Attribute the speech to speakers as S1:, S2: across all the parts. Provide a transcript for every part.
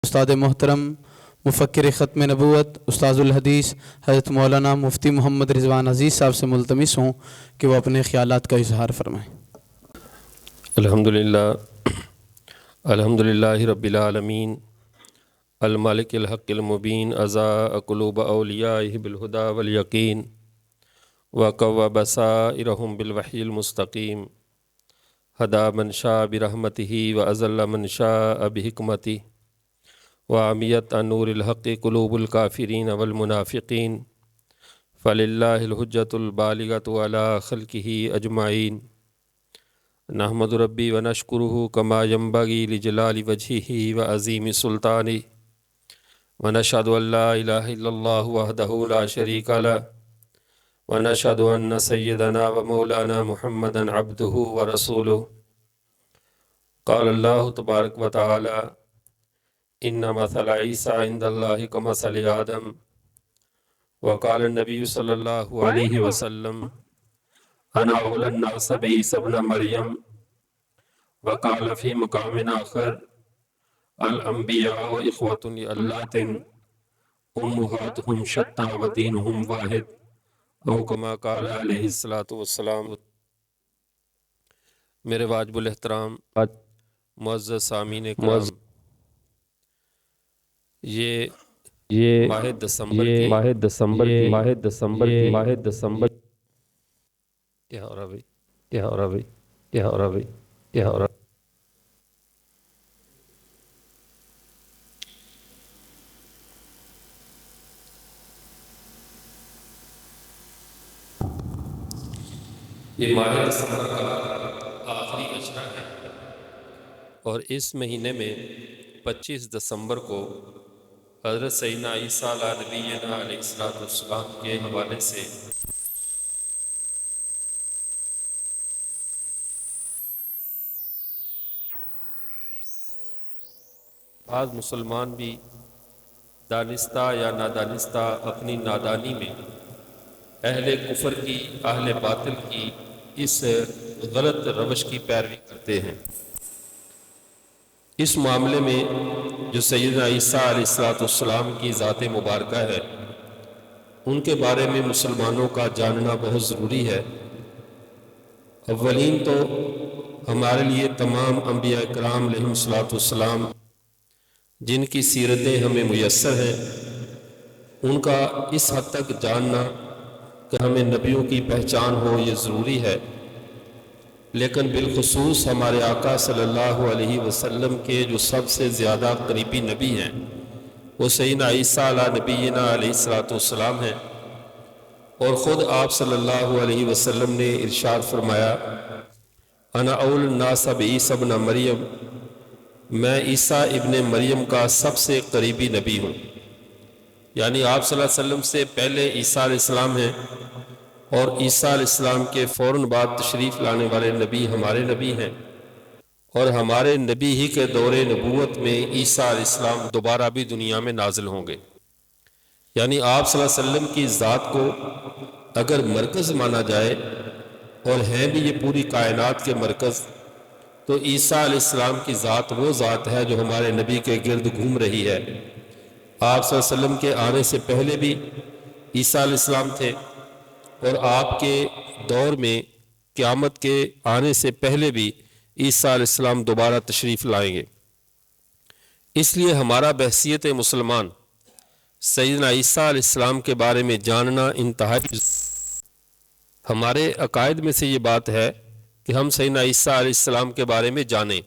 S1: استاد محترم مفکر ختم نبوت استاذ الحدیث حضرت مولانا مفتی محمد رضوان عزیز صاحب سے ملتمس ہوں کہ وہ اپنے خیالات کا اظہار فرمائیں۔
S2: الحمدللہ رب العالمین المالک الحق المبین ازاء قلوب اولیائہ بالہدا والیقین وقوّ بصائرہم بالوحی المستقیم ہدا من شاء برحمتہ وازل من شاء بحکمتہ وعمیت عن نور الحق قلوب الکافرین والمنافقین فللہ الحجۃ البالغۃ علی خلقہ اجمعین نحمد ربی ونشکرہ کما ینبغی لجلال وجہہ وعظیم سلطانہ ونشہد ان لا الہ الا اللہ وحدہ لا شریک لہ ونشہد ان سیدنا ومولانا محمدا عبدہ ورسولہ قال اللہ تبارک وتعالی ان مثل عیسیٰ عند اللہ کمثل آدم وقال النبی صلی اللہ علیہ وسلم انا اولی الناس بعیسی ابن مریم وقال فی مقام آخر الانبیاء اخوۃ لعلات امہاتہم شتیٰ ودینہم واحد او کما قال علیہ الصلوۃ والسلام۔ میرے واجب الاحترام معزز سامعین کرام، یہ ماہ دسمبر کیا ہو رہا بھائی؟ یہ ماہ دسمبر کا آخری اشرا ہے اور اس مہینے میں 25 دسمبر کو حضرت سیدنا عیسیٰ علیہ نبینا علیہ السلام کے حوالے سے بعض مسلمان بھی دانستہ یا نادانستہ اپنی نادانی میں اہل کفر کی، اہل باطل کی اس غلط روش کی پیروی کرتے ہیں۔ اس معاملے میں جو سیدنا عیسیٰ علیہ السلام کی ذات مبارکہ ہے، ان کے بارے میں مسلمانوں کا جاننا بہت ضروری ہے۔ اولین تو ہمارے لیے تمام انبیاء کرام علیہم السلام جن کی سیرتیں ہمیں میسر ہیں، ان کا اس حد تک جاننا کہ ہمیں نبیوں کی پہچان ہو یہ ضروری ہے، لیکن بالخصوص ہمارے آقا صلی اللہ علیہ وسلم کے جو سب سے زیادہ قریبی نبی ہیں وہ سیدنا عیسیٰ علیہ نبینا علیہ السلام ہیں، اور خود آپ صلی اللہ علیہ وسلم نے ارشاد فرمایا انا اول الناس بعیسی ابن مریم، میں عیسیٰ ابن مریم کا سب سے قریبی نبی ہوں، یعنی آپ صلی اللہ علیہ وسلم سے پہلے عیسیٰ علیہ السلام ہیں، اور عیسیٰ علیہ السلام کے فوراً بعد تشریف لانے والے نبی ہمارے نبی ہیں، اور ہمارے نبی ہی کے دور نبوت میں عیسیٰ علیہ السلام دوبارہ بھی دنیا میں نازل ہوں گے۔ یعنی آپ صلی اللہ علیہ وسلم کی ذات کو اگر مرکز مانا جائے اور ہیں بھی یہ پوری کائنات کے مرکز، تو عیسیٰ علیہ السلام کی ذات وہ ذات ہے جو ہمارے نبی کے گرد گھوم رہی ہے۔ آپ صلی اللہ علیہ وسلم کے آنے سے پہلے بھی عیسیٰ علیہ السلام تھے، اور آپ کے دور میں قیامت کے آنے سے پہلے بھی عیسیٰ علیہ السلام دوبارہ تشریف لائیں گے۔ اس لیے ہمارا بحیثیت مسلمان سیدنا عیسیٰ علیہ السلام کے بارے میں جاننا انتہائی ہمارے عقائد میں سے یہ بات ہے کہ ہم سیدنا عیسیٰ علیہ السلام کے بارے میں جانیں،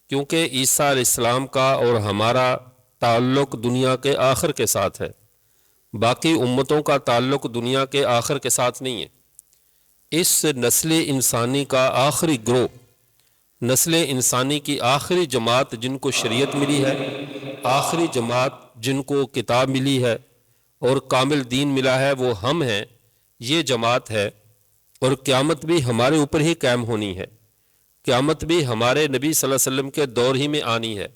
S2: کیونکہ عیسیٰ علیہ السلام کا اور ہمارا تعلق دنیا کے آخر کے ساتھ ہے، باقی امتوں کا تعلق دنیا کے آخر کے ساتھ نہیں ہے۔ اس نسل انسانی کا آخری گروہ، نسل انسانی کی آخری جماعت جن کو شریعت ملی ہے، آخری جماعت جن کو کتاب ملی ہے اور کامل دین ملا ہے، وہ ہم ہیں، یہ جماعت ہے، اور قیامت بھی ہمارے اوپر ہی قائم ہونی ہے، قیامت بھی ہمارے نبی صلی اللہ علیہ وسلم کے دور ہی میں آنی ہے۔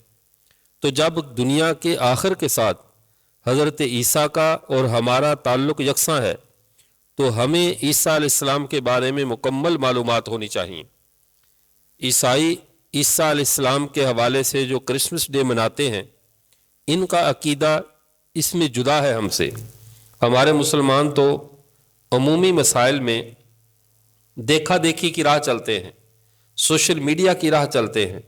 S2: تو جب دنیا کے آخر کے ساتھ حضرت عیسیٰ کا اور ہمارا تعلق یکساں ہے، تو ہمیں عیسیٰ علیہ السلام کے بارے میں مکمل معلومات ہونی چاہیے۔ عیسائی عیسیٰ علیہ السلام کے حوالے سے جو کرسمس ڈے مناتے ہیں، ان کا عقیدہ اس میں جدا ہے ہم سے۔ ہمارے مسلمان تو عمومی مسائل میں دیکھا دیکھی کی راہ چلتے ہیں، سوشل میڈیا کی راہ چلتے ہیں۔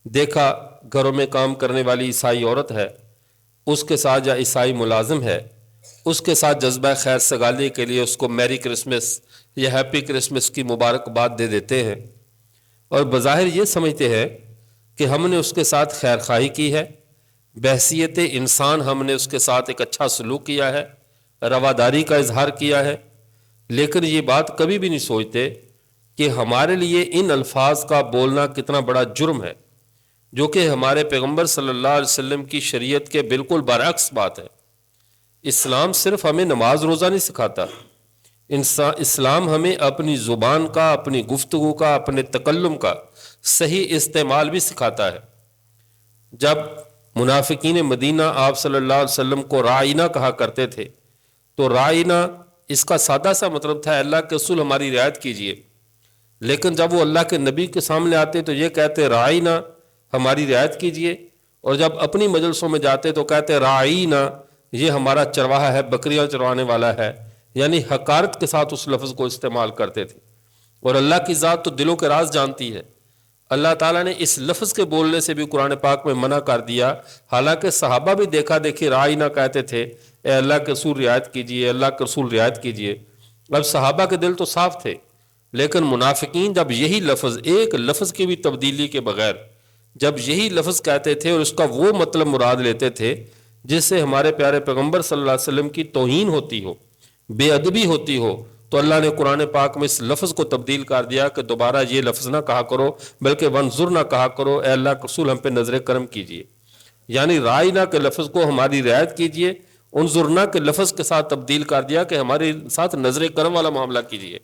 S2: دیکھا گھروں میں کام کرنے والی عیسائی عورت ہے، اس کے ساتھ یا عیسائی ملازم ہے، اس کے ساتھ جذبہ خیر سگالی کے لیے اس کو میری کرسمس یا ہیپی کرسمس کی مبارکباد دے دیتے ہیں، اور بظاہر یہ سمجھتے ہیں کہ ہم نے اس کے ساتھ خیر خواہی کی ہے، بحیثیت انسان ہم نے اس کے ساتھ ایک اچھا سلوک کیا ہے، رواداری کا اظہار کیا ہے۔ لیکن یہ بات کبھی بھی نہیں سوچتے کہ ہمارے لیے ان الفاظ کا بولنا کتنا بڑا جرم ہے، جو کہ ہمارے پیغمبر صلی اللہ علیہ وسلم کی شریعت کے بالکل برعکس بات ہے۔ اسلام صرف ہمیں نماز روزہ نہیں سکھاتا، اسلام ہمیں اپنی زبان کا، اپنی گفتگو کا، اپنے تکلم کا صحیح استعمال بھی سکھاتا ہے۔ جب منافقین مدینہ آپ صلی اللہ علیہ وسلم کو رائنا کہا کرتے تھے تو رائنا اس کا سادہ سا مطلب تھا اللہ کے رسول ہماری رعایت کیجئے، لیکن جب وہ اللہ کے نبی کے سامنے آتے تو یہ کہتے رائنا ہماری رعایت کیجئے، اور جب اپنی مجلسوں میں جاتے تو کہتے رائنا یہ ہمارا چرواہا ہے، بکریاں چروانے والا ہے، یعنی حقارت کے ساتھ اس لفظ کو استعمال کرتے تھے۔ اور اللہ کی ذات تو دلوں کے راز جانتی ہے، اللہ تعالیٰ نے اس لفظ کے بولنے سے بھی قرآن پاک میں منع کر دیا، حالانکہ صحابہ بھی دیکھا دیکھی رائنا کہتے تھے، اے اللہ کے رسول رعایت کیجئے، اللہ کے رسول رعایت کیجئے۔ اب صحابہ کے دل تو صاف تھے، لیکن منافقین جب یہی لفظ، ایک لفظ کی بھی تبدیلی کے بغیر جب یہی لفظ کہتے تھے اور اس کا وہ مطلب مراد لیتے تھے جس سے ہمارے پیارے پیغمبر صلی اللہ علیہ وسلم کی توہین ہوتی ہو، بے ادبی ہوتی ہو، تو اللہ نے قرآن پاک میں اس لفظ کو تبدیل کر دیا کہ دوبارہ یہ لفظ نہ کہا کرو، بلکہ وانظر نہ کہا کرو، اے اللہ کے رسول ہم پہ نظر کرم کیجئے، یعنی رائنا کے لفظ کو ہماری رعایت کیجئے، انظرنا کے لفظ کے ساتھ تبدیل کر دیا کہ ہمارے ساتھ نظر کرم والا معاملہ کیجئے۔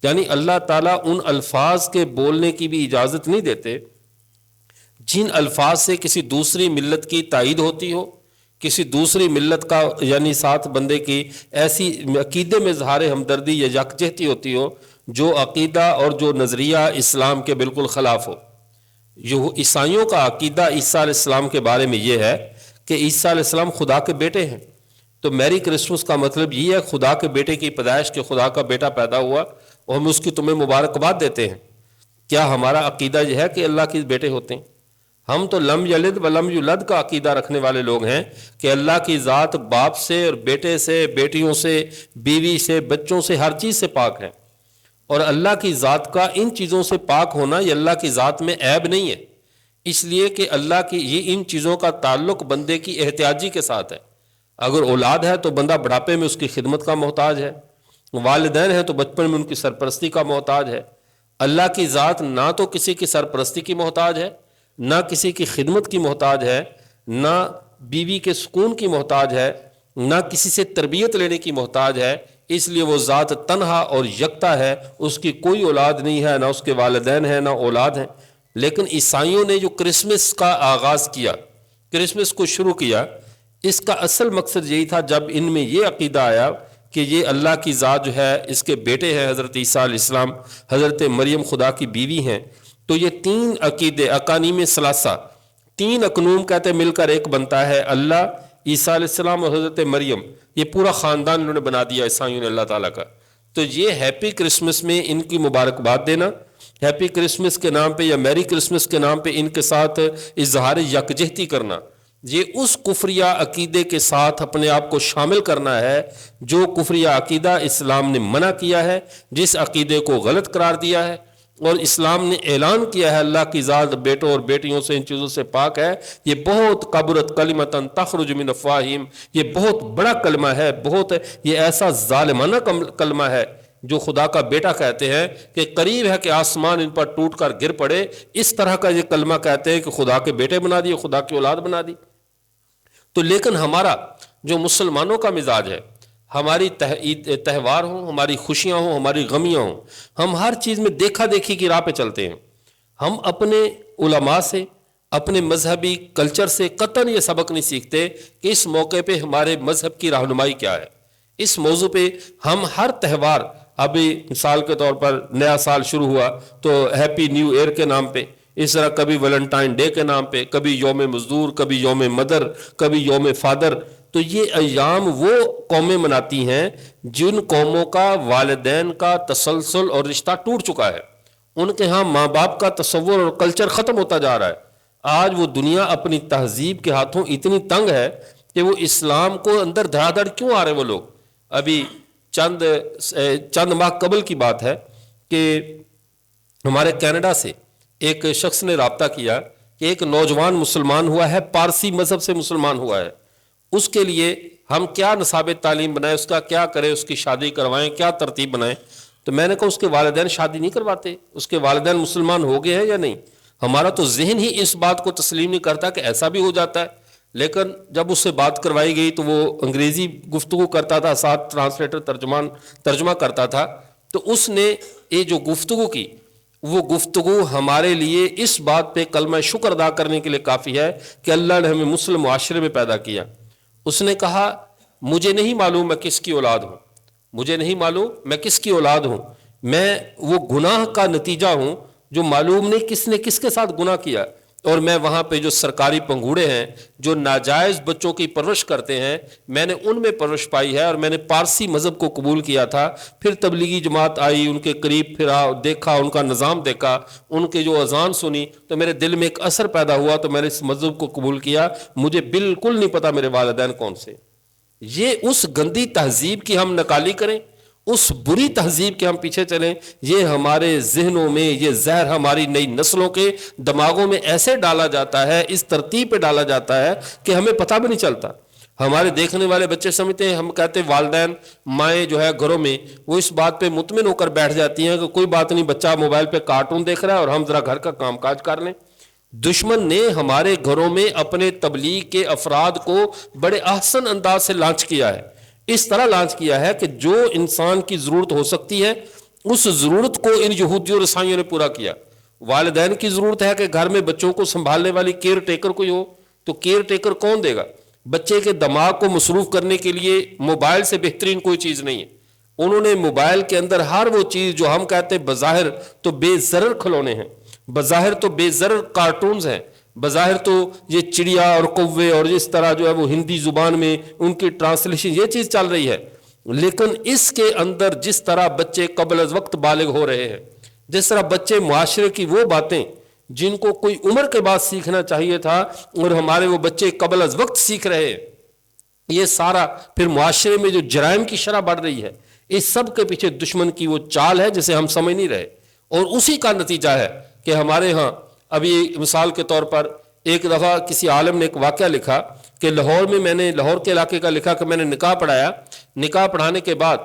S2: یعنی اللہ تعالیٰ ان الفاظ کے بولنے کی بھی اجازت نہیں دیتے جن الفاظ سے کسی دوسری ملت کی تائید ہوتی ہو، کسی دوسری ملت کا یعنی ساتھ بندے کی ایسی عقیدے میں اظہار ہمدردی یا یکجہتی ہوتی ہو جو عقیدہ اور جو نظریہ اسلام کے بالکل خلاف ہو۔ عیسائیوں کا عقیدہ عیسیٰ علیہ السلام کے بارے میں یہ ہے کہ عیسیٰ علیہ السلام خدا کے بیٹے ہیں، تو میری کرسمس کا مطلب یہ ہے خدا کے بیٹے کی پیدائش، کہ خدا کا بیٹا پیدا ہوا اور ہم اس کی تمہیں مبارکباد دیتے ہیں۔ کیا ہمارا عقیدہ یہ ہے کہ اللہ کے بیٹے ہوتے ہیں؟ ہم تو لم یلد ولم یولد کا عقیدہ رکھنے والے لوگ ہیں کہ اللہ کی ذات باپ سے اور بیٹے سے، بیٹیوں سے، بیوی سے، بچوں سے، ہر چیز سے پاک ہے، اور اللہ کی ذات کا ان چیزوں سے پاک ہونا یہ اللہ کی ذات میں عیب نہیں ہے، اس لیے کہ اللہ کی یہ ان چیزوں کا تعلق بندے کی احتیاجی کے ساتھ ہے۔ اگر اولاد ہے تو بندہ بڑھاپے میں اس کی خدمت کا محتاج ہے، والدین ہیں تو بچپن میں ان کی سرپرستی کا محتاج ہے۔ اللہ کی ذات نہ تو کسی کی سرپرستی کی محتاج ہے، نہ کسی کی خدمت کی محتاج ہے، نہ بیوی کے سکون کی محتاج ہے، نہ کسی سے تربیت لینے کی محتاج ہے، اس لیے وہ ذات تنہا اور یکتا ہے، اس کی کوئی اولاد نہیں ہے، نہ اس کے والدین ہیں، نہ اولاد ہیں۔ لیکن عیسائیوں نے جو کرسمس کا آغاز کیا، کرسمس کو شروع کیا، اس کا اصل مقصد یہی تھا، جب ان میں یہ عقیدہ آیا کہ یہ اللہ کی ذات جو ہے اس کے بیٹے ہیں، حضرت عیسیٰ علیہ السلام، حضرت مریم خدا کی بیوی ہیں، تو یہ تین عقیدے، اقانیم ثلاثہ، تین اقنوم کہتے مل کر ایک بنتا ہے، اللہ، عیسیٰ علیہ السلام اور حضرت مریم، یہ پورا خاندان انہوں نے بنا دیا عیسائیوں نے اللہ تعالیٰ کا۔ تو یہ ہیپی کرسمس میں ان کی مبارکباد دینا، ہیپی کرسمس کے نام پہ یا میری کرسمس کے نام پہ ان کے ساتھ اظہار یکجہتی کرنا، یہ اس کفریہ عقیدے کے ساتھ اپنے آپ کو شامل کرنا ہے جو کفریہ عقیدہ اسلام نے منع کیا ہے، جس عقیدے کو غلط قرار دیا ہے، اور اسلام نے اعلان کیا ہے اللہ کی ذات بیٹوں اور بیٹیوں سے، ان چیزوں سے پاک ہے۔ یہ بہت کبرت کلمۃ تخرج من افواہہم، یہ بہت بڑا کلمہ ہے، یہ ایسا ظالمانہ کلمہ ہے جو خدا کا بیٹا کہتے ہیں کہ قریب ہے کہ آسمان ان پر ٹوٹ کر گر پڑے، اس طرح کا یہ کلمہ کہتے ہیں کہ خدا کے بیٹے بنا دیے، خدا کی اولاد بنا دی۔ تو لیکن ہمارا جو مسلمانوں کا مزاج ہے، ہماری تہوار ہوں، ہماری خوشیاں ہوں، ہماری غمیاں ہوں، ہم ہر چیز میں دیکھا دیکھی کی راہ پہ چلتے ہیں۔ ہم اپنے علماء سے، اپنے مذہبی کلچر سے قطعاً یہ سبق نہیں سیکھتے کہ اس موقع پہ ہمارے مذہب کی رہنمائی کیا ہے۔ اس موضوع پہ ہم ہر تہوار، ابھی مثال کے طور پر نیا سال شروع ہوا تو ہیپی نیو ایئر کے نام پہ اس طرح کبھی ویلنٹائن ڈے کے نام پہ، کبھی یوم مزدور، کبھی یوم مدر، کبھی یوم فادر. تو یہ ایام وہ قومیں مناتی ہیں جن قوموں کا والدین کا تسلسل اور رشتہ ٹوٹ چکا ہے. ان کے ہاں ماں باپ کا تصور اور کلچر ختم ہوتا جا رہا ہے. آج وہ دنیا اپنی تہذیب کے ہاتھوں اتنی تنگ ہے کہ وہ اسلام کو اندر دھڑا دھڑ کیوں آ رہے وہ لوگ. ابھی چند ماہ قبل کی بات ہے کہ ہمارے کینیڈا سے ایک شخص نے رابطہ کیا کہ ایک نوجوان مسلمان ہوا ہے، پارسی مذہب سے مسلمان ہوا ہے، اس کے لیے ہم کیا نصاب تعلیم بنائیں، اس کا کیا کریں، اس کی شادی کروائیں، کیا ترتیب بنائیں. تو میں نے کہا اس کے والدین شادی نہیں کرواتے، اس کے والدین مسلمان ہو گئے ہیں یا نہیں. ہمارا تو ذہن ہی اس بات کو تسلیم نہیں کرتا کہ ایسا بھی ہو جاتا ہے. لیکن جب اس سے بات کروائی گئی تو وہ انگریزی گفتگو کرتا تھا، ساتھ ٹرانسلیٹر ترجمہ کرتا تھا. تو اس نے یہ جو گفتگو کی، وہ گفتگو ہمارے لیے اس بات پہ کلمہ شکر ادا کرنے کے لیے کافی ہے کہ اللہ نے ہمیں مسلم معاشرے میں پیدا کیا. اس نے کہا مجھے نہیں معلوم میں کس کی اولاد ہوں، مجھے نہیں معلوم میں کس کی اولاد ہوں، میں وہ گناہ کا نتیجہ ہوں جو معلوم نہیں کس نے کس کے ساتھ گناہ کیا. اور میں وہاں پہ جو سرکاری پنگوڑے ہیں جو ناجائز بچوں کی پرورش کرتے ہیں، میں نے ان میں پرورش پائی ہے. اور میں نے پارسی مذہب کو قبول کیا تھا، پھر تبلیغی جماعت آئی، ان کے قریب پھرا، دیکھا ان کا نظام دیکھا، ان کے جو اذان سنی تو میرے دل میں ایک اثر پیدا ہوا، تو میں نے اس مذہب کو قبول کیا. مجھے بالکل نہیں پتا میرے والدین کون سے. یہ اس گندی تہذیب کی ہم نکالی کریں، اس بری تہذیب کے ہم پیچھے چلیں. یہ ہمارے ذہنوں میں یہ زہر ہماری نئی نسلوں کے دماغوں میں ایسے ڈالا جاتا ہے، اس ترتیب پہ ڈالا جاتا ہے کہ ہمیں پتہ بھی نہیں چلتا. ہمارے دیکھنے والے بچے سمجھتے ہیں، ہم کہتے ہیں والدین مائیں جو ہے گھروں میں وہ اس بات پہ مطمئن ہو کر بیٹھ جاتی ہیں کہ کوئی بات نہیں، بچہ موبائل پہ کارٹون دیکھ رہا ہے اور ہم ذرا گھر کا کام کاج کر لیں. دشمن نے ہمارے گھروں میں اپنے تبلیغ کے افراد کو بڑے احسن انداز سے لانچ کیا ہے. اس طرح لانچ کیا ہے کہ جو انسان کی ضرورت ہو سکتی ہے اس ضرورت کو ان یہودیوں اور عیسائیوں نے پورا کیا. والدین کی ضرورت ہے کہ گھر میں بچوں کو سنبھالنے والی کیئر ٹیکر کوئی ہو، تو کیئر ٹیکر کون دے گا؟ بچے کے دماغ کو مصروف کرنے کے لیے موبائل سے بہترین کوئی چیز نہیں ہے. انہوں نے موبائل کے اندر ہر وہ چیز جو ہم کہتے ہیں بظاہر تو بے ضرر کھلونے ہیں، بظاہر تو بے ضرر کارٹونز ہیں، بظاہر تو یہ چڑیا اور کوے اور اس طرح جو ہے وہ ہندی زبان میں ان کی ٹرانسلیشن یہ چیز چل رہی ہے. لیکن اس کے اندر جس طرح بچے قبل از وقت بالغ ہو رہے ہیں، جس طرح بچے معاشرے کی وہ باتیں جن کو کوئی عمر کے بعد سیکھنا چاہیے تھا اور ہمارے وہ بچے قبل از وقت سیکھ رہے ہیں، یہ سارا پھر معاشرے میں جو جرائم کی شرح بڑھ رہی ہے، اس سب کے پیچھے دشمن کی وہ چال ہے جسے ہم سمجھ نہیں رہے. اور اسی کا نتیجہ ہے کہ ہمارے ہاں ابھی مثال کے طور پر ایک دفعہ کسی عالم نے ایک واقعہ لکھا کہ لاہور میں نے لاہور کے علاقے کا لکھا کہ میں نے نکاح پڑھایا. نکاح پڑھانے کے بعد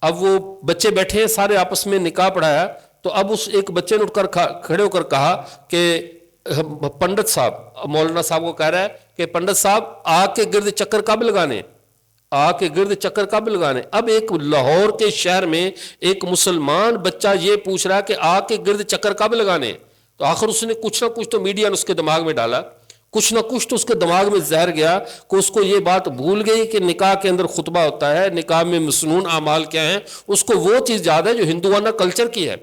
S2: اب وہ بچے بیٹھے ہیں سارے آپس میں، نکاح پڑھایا تو اب اس ایک بچے نے اٹھ کر کھڑے ہو کر کہا کہ پنڈت صاحب، مولانا صاحب کو کہہ رہا ہے کہ پنڈت صاحب آگ کے گرد چکر کب لگانے، آگ کے گرد چکر کب لگانے. اب ایک لاہور کے شہر میں ایک مسلمان بچہ یہ پوچھ رہا ہے کہ آگ کے گرد چکر کب لگانے. تو آخر اس نے کچھ نہ کچھ تو میڈیا نے اس کے دماغ میں ڈالا، کچھ نہ کچھ تو اس کے دماغ میں زہر گیا کہ اس کو یہ بات بھول گئی کہ نکاح کے اندر خطبہ ہوتا ہے، نکاح میں مسنون اعمال کیا ہیں، اس کو وہ چیز یاد ہے جو ہندوانہ کلچر کی ہے.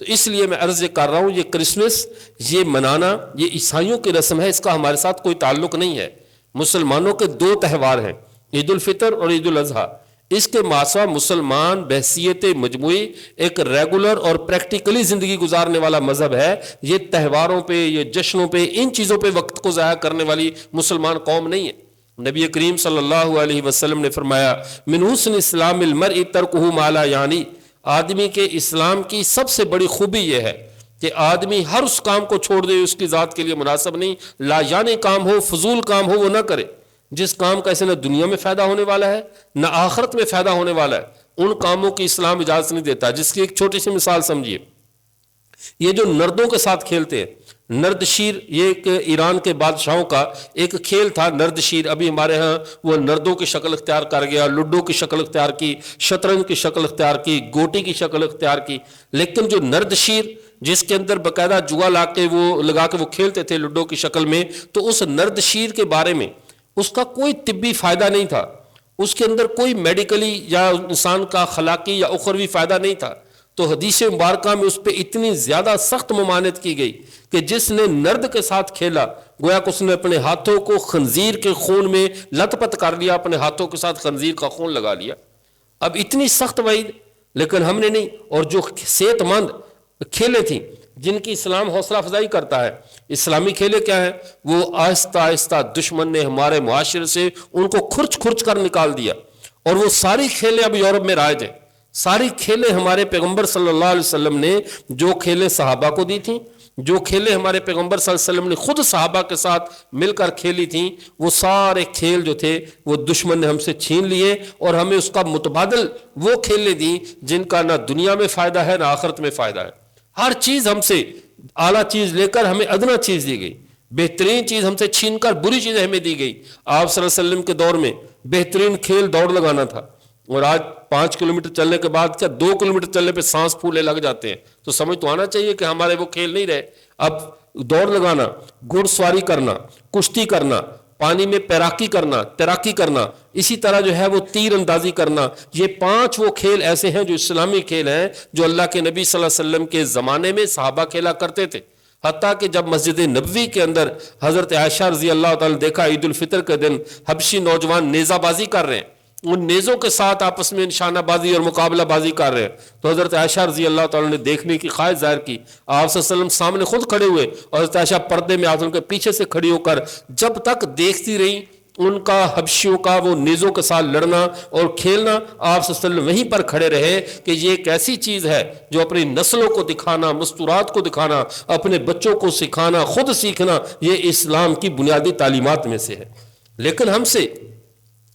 S2: تو اس لیے میں عرض کر رہا ہوں یہ کرسمس یہ منانا یہ عیسائیوں کی رسم ہے، اس کا ہمارے ساتھ کوئی تعلق نہیں ہے. مسلمانوں کے دو تہوار ہیں، عید الفطر اور عید الاضحیٰ. اس کے ماسوا مسلمان بحثیت مجموعی ایک ریگولر اور پریکٹیکلی زندگی گزارنے والا مذہب ہے. یہ تہواروں پہ، یہ جشنوں پہ، ان چیزوں پہ وقت کو ضائع کرنے والی مسلمان قوم نہیں ہے. نبی کریم صلی اللہ علیہ وسلم نے فرمایا من حسن اسلام المرء ترکہ ما لا یعنی، آدمی کے اسلام کی سب سے بڑی خوبی یہ ہے کہ آدمی ہر اس کام کو چھوڑ دے اس کی ذات کے لیے مناسب نہیں، لا یعنی کام ہو، فضول کام ہو وہ نہ کرے. جس کام کا اسے نہ دنیا میں فائدہ ہونے والا ہے نہ آخرت میں فائدہ ہونے والا ہے، ان کاموں کی اسلام اجازت نہیں دیتا. جس کی ایک چھوٹی سی مثال سمجھیے، یہ جو نردوں کے ساتھ کھیلتے ہیں، نرد شیر، یہ ایک ایران کے بادشاہوں کا ایک کھیل تھا نرد شیر. ابھی ہمارے ہاں وہ نردوں کی شکل اختیار کر گیا، لڈو کی شکل اختیار کی، شطرنج کی شکل اختیار کی، گوٹی کی شکل اختیار کی. لیکن جو نرد شیر جس کے اندر باقاعدہ جوا لگا کے وہ کھیلتے تھے لڈو کی شکل میں، تو اس نرد شیر کے بارے میں اس کا کوئی طبی فائدہ نہیں تھا، اس کے اندر کوئی میڈیکلی یا انسان کا اخلاقی یا اخروی فائدہ نہیں تھا. تو حدیث مبارکہ میں اس پہ اتنی زیادہ سخت ممانعت کی گئی کہ جس نے نرد کے ساتھ کھیلا گویا کہ اس نے اپنے ہاتھوں کو خنزیر کے خون میں لت پت کر لیا، اپنے ہاتھوں کے ساتھ خنزیر کا خون لگا لیا۔ اب اتنی سخت وعید، لیکن ہم نے نہیں۔ اور جو صحت مند کھیلیں تھیں جن کی اسلام حوصلہ افزائی کرتا ہے، اسلامی کھیلیں کیا ہیں؟ وہ آہستہ آہستہ دشمن نے ہمارے معاشرے سے ان کو کھرچ کھرچ کر نکال دیا، اور وہ ساری کھیلیں اب یورپ میں رائج ہیں۔ ساری کھیلیں ہمارے پیغمبر صلی اللہ علیہ وسلم نے جو کھیلیں صحابہ کو دی تھیں، جو کھیلیں ہمارے پیغمبر صلی اللہ علیہ وسلم نے خود صحابہ کے ساتھ مل کر کھیلی تھیں، وہ سارے کھیل جو تھے وہ دشمن نے ہم سے چھین لیے، اور ہمیں اس کا متبادل وہ کھیلیں دیں جن کا نہ دنیا میں فائدہ ہے نہ آخرت میں فائدہ ہے۔ ہر چیز ہم سے اعلیٰ چیز لے کر ہمیں ادنا چیز دی گئی، بہترین چیز ہم سے چھین کر بری چیزیں ہمیں دی گئی۔ آپ صلی اللہ علیہ وسلم کے دور میں بہترین کھیل دوڑ لگانا تھا، اور آج 5 کلومیٹر چلنے کے بعد کیا 2 کلومیٹر چلنے پہ سانس پھولے لگ جاتے ہیں۔ تو سمجھ تو آنا چاہیے کہ ہمارے وہ کھیل نہیں رہے۔ اب دوڑ لگانا، گھڑ سواری کرنا، کشتی کرنا، پانی میں تیراکی کرنا، اسی طرح جو ہے وہ تیر اندازی کرنا، یہ 5 وہ کھیل ایسے ہیں جو اسلامی کھیل ہیں، جو اللہ کے نبی صلی اللہ علیہ وسلم کے زمانے میں صحابہ کھیلا کرتے تھے۔ حتیٰ کہ جب مسجد نبوی کے اندر حضرت عائشہ رضی اللہ تعالیٰ نے دیکھا عید الفطر کے دن حبشی نوجوان نیزہ بازی کر رہے ہیں، ان نیزوں کے ساتھ آپس میں نشانہ بازی اور مقابلہ بازی کر رہے ہیں، تو حضرت عائشہ رضی اللہ تعالیٰ نے دیکھنے کی خواہش ظاہر کی۔ آپ صلی اللہ علیہ وسلم سامنے خود کھڑے ہوئے، اور حضرت عائشہ پردے میں آتے ان کے پیچھے سے کھڑی ہو کر جب تک دیکھتی رہی ان کا حبشیوں کا وہ نیزوں کے ساتھ لڑنا اور کھیلنا، آپ صلی اللہ علیہ وسلم وہیں پر کھڑے رہے کہ یہ ایک ایسی چیز ہے جو اپنی نسلوں کو دکھانا، مستورات کو دکھانا، اپنے بچوں کو سکھانا، خود سیکھنا، یہ اسلام کی بنیادی تعلیمات میں سے ہے۔ لیکن ہم سے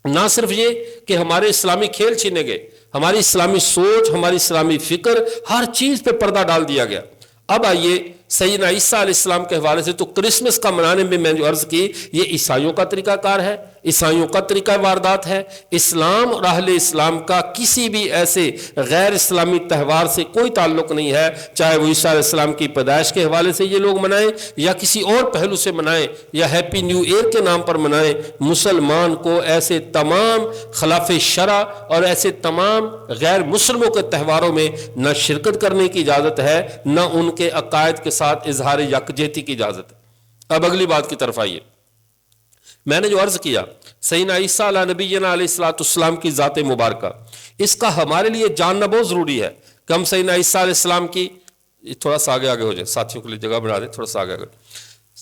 S2: نہ صرف یہ کہ ہمارے اسلامی کھیل چھینے گئے، ہماری اسلامی سوچ، ہماری اسلامی فکر، ہر چیز پہ پردہ ڈال دیا گیا۔ اب آئیے سیدنا عیسیٰ علیہ السلام کے حوالے سے، تو کرسمس کا منانے میں جو عرض کی، یہ عیسائیوں کا طریقہ کار ہے، عیسائیوں کا طریقہ واردات ہے۔ اسلام اور اہل اسلام کا کسی بھی ایسے غیر اسلامی تہوار سے کوئی تعلق نہیں ہے، چاہے وہ عیسیٰ علیہ السلام کی پیدائش کے حوالے سے یہ لوگ منائیں یا کسی اور پہلو سے منائیں یا ہیپی نیو ایئر کے نام پر منائیں۔ مسلمان کو ایسے تمام خلاف شرع اور ایسے تمام غیر مسلموں کے تہواروں میں نہ شرکت کرنے کی اجازت ہے، نہ ان کے عقائد کے ساتھ اظہار یکجہتی کی اجازت ہے۔ اب اگلی بات کی طرف آئیے۔ میں نے جو عرض کیا سیدنا عیسیٰ علیہ نبینا علیہ الصلوۃ والسلام کی ذات مبارکہ، اس کا ہمارے لیے جاننا بہت ضروری ہے کہ ہم سیدنا عیسیٰ علیہ السلام کی، تھوڑا سا آگے ہو جائے، ساتھیوں کے لیے جگہ بنا دیں، تھوڑا سا آگے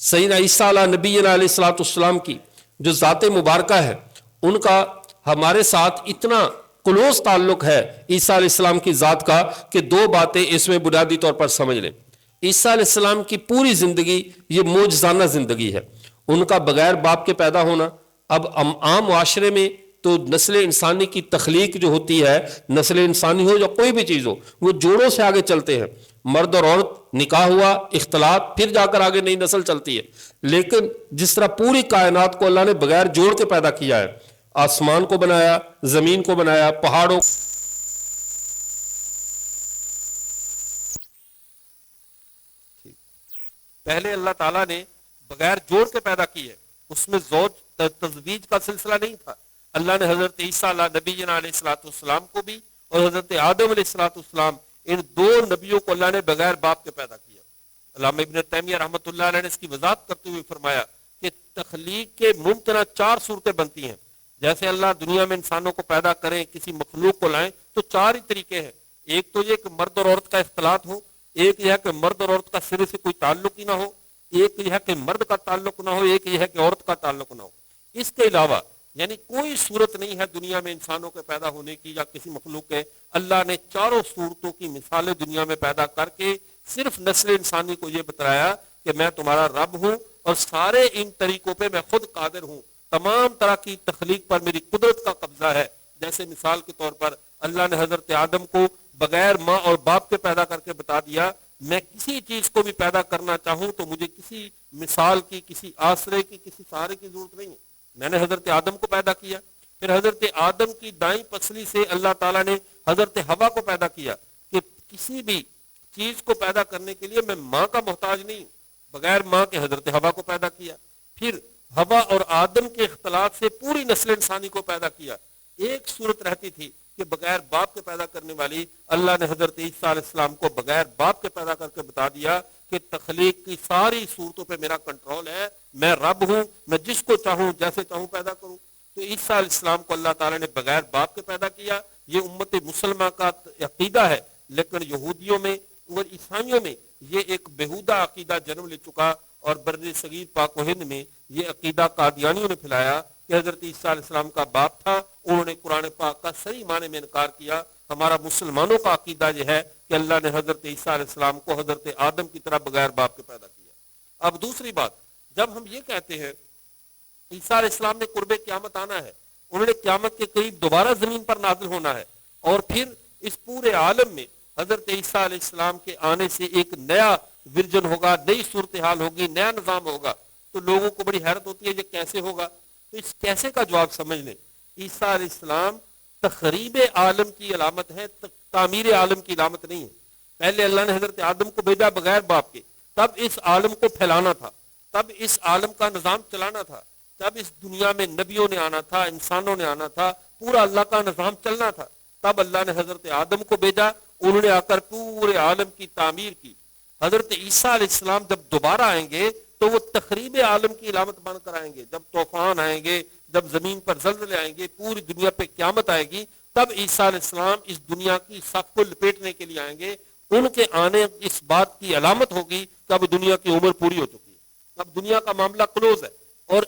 S2: سیدنا عیسیٰ علیہ نبینا علیہ الصلوۃ والسلام کی جو ذات مبارکہ ہے، ان کا ہمارے ساتھ اتنا کلوز تعلق ہے عیسیٰ علیہ السلام کی ذات کا کہ 2 باتیں اس میں بنیادی طور پر سمجھ لیں۔ عیسیٰ علیہ السلام کی پوری زندگی یہ معجزانہ زندگی ہے۔ ان کا بغیر باپ کے پیدا ہونا، اب عام معاشرے میں تو نسل انسانی کی تخلیق جو ہوتی ہے، نسل انسانی ہو یا کوئی بھی چیز ہو، وہ جوڑوں سے آگے چلتے ہیں، مرد اور عورت نکاح ہوا، اختلاط، پھر جا کر آگے نئی نسل چلتی ہے۔ لیکن جس طرح پوری کائنات کو اللہ نے بغیر جوڑ کے پیدا کیا ہے، آسمان کو بنایا، زمین کو بنایا، پہاڑوں پہلے اللہ تعالیٰ نے بغیر جوڑ کے پیدا کی ہے، اس میں زوج تزویج کا سلسلہ نہیں تھا۔ اللہ نے حضرت عیسیٰ علیہ نبینا علیہ الصلوۃ والسلام کو بھی اور حضرت آدم علیہ الصلوۃ والسلام، ان 2 نبیوں کو اللہ نے بغیر باپ کے پیدا کیا۔ علامہ ابن تیمیہ رحمۃ اللہ علیہ نے اس کی وضاحت کرتے ہوئے فرمایا کہ تخلیق کے ممکنہ 4 صورتیں بنتی ہیں۔ جیسے اللہ دنیا میں انسانوں کو پیدا کریں، کسی مخلوق کو لائیں، تو 4 ہی طریقے ہیں۔ ایک تو یہ کہ مرد اور عورت کا اختلاط ہو، ایک یہ ہے کہ مرد اور عورت کا سرے سے کوئی تعلق ہی نہ ہو، ایک یہ ہے کہ مرد کا تعلق نہ ہو، ایک یہ ہے کہ عورت کا تعلق نہ ہو۔ اس کے علاوہ یعنی کوئی صورت نہیں ہے دنیا میں انسانوں کے پیدا ہونے کی یا کسی مخلوق کے۔ اللہ نے 4 صورتوں کی مثالیں دنیا میں پیدا کر کے صرف نسل انسانی کو یہ بتایا کہ میں تمہارا رب ہوں، اور سارے ان طریقوں پہ میں خود قادر ہوں، تمام طرح کی تخلیق پر میری قدرت کا قبضہ ہے۔ جیسے مثال کے طور پر اللہ نے حضرت آدم کو بغیر ماں اور باپ کے پیدا کر کے بتا دیا، میں کسی چیز کو بھی پیدا کرنا چاہوں تو مجھے کسی مثال کی، کسی آسرے کی، کسی سہارے کی ضرورت نہیں ہے۔ میں نے حضرت آدم کو پیدا کیا، پھر حضرت آدم کی دائیں پسلی سے اللہ تعالیٰ نے حضرت حوا کو پیدا کیا کہ کسی بھی چیز کو پیدا کرنے کے لیے میں ماں کا محتاج نہیں ہوں، بغیر ماں کے حضرت حوا کو پیدا کیا۔ پھر حوا اور آدم کے اختلاط سے پوری نسل انسانی کو پیدا کیا۔ ایک صورت رہتی تھی
S3: کہ بغیر باپ کے پیدا کرنے والی اللہ نے حضرت عیسیٰ علیہ السلام کو بغیر باپ کے پیدا کر کے بتا دیا کہ تخلیق کی ساری صورتوں پہ میرا کنٹرول ہے، میں رب ہوں، میں جس کو چاہوں جیسے چاہوں پیدا کروں۔ تو عیسیٰ علیہ السلام کو اللہ تعالیٰ نے بغیر باپ کے پیدا کیا۔ یہ امت مسلمہ کا عقیدہ ہے، لیکن یہودیوں میں اور عیسائیوں میں یہ ایک بےہودہ عقیدہ جنم لے چکا، اور بر صغیر پاک و ہند میں یہ عقیدہ قادیانیوں نے پھیلایا کہ حضرت عیسیٰ علیہ السلام کا باپ تھا، انہوں نے قرآن پاک کا صحیح معنی میں انکار کیا۔ ہمارا مسلمانوں کا عقیدہ یہ ہے کہ اللہ نے حضرت عیسیٰ علیہ السلام کو حضرت آدم کی طرح بغیر باپ کے پیدا کیا۔ اب دوسری بات، جب ہم یہ کہتے ہیں عیسیٰ علیہ السلام نے قرب قیامت آنا ہے، انہوں نے قیامت کے قریب دوبارہ زمین پر نازل ہونا ہے، اور پھر اس پورے عالم میں حضرت عیسیٰ علیہ السلام کے آنے سے ایک نیا ورژن ہوگا، نئی صورتحال ہوگی، نیا نظام ہوگا، تو لوگوں کو بڑی حیرت ہوتی ہے یہ کیسے ہوگا؟ تو اس کیسے کا جواب سمجھ لیں۔ عیسیٰ علیہ السلام تخریب عالم کی علامت ہے، تعمیر عالم کی علامت نہیں ہے۔ پہلے اللہ نے حضرت آدم کو بھیجا بغیر باپ کے، تب اس عالم کو پھیلانا تھا، تب اس عالم کا نظام چلانا تھا، تب اس دنیا میں نبیوں نے آنا تھا، انسانوں نے آنا تھا، پورا اللہ کا نظام چلنا تھا۔ تب اللہ نے حضرت آدم کو بھیجا، انہوں نے آ کر پورے عالم کی تعمیر کی۔ حضرت عیسیٰ علیہ السلام جب دوبارہ آئیں گے تو وہ تخریب عالم کی علامت بن کر آئیں گے۔ جب طوفان آئیں گے، جب زمین پر زلزلے آئیں گے، پوری دنیا پہ قیامت آئے گی، تب عیسیٰ علیہ السلام اس دنیا کی صف کو لپیٹنے کے لیے آئیں گے۔ ان کے آنے اس بات کی علامت ہوگی کہ اب دنیا کی عمر پوری ہو چکی ہے، اب دنیا کا معاملہ کلوز ہے۔ اور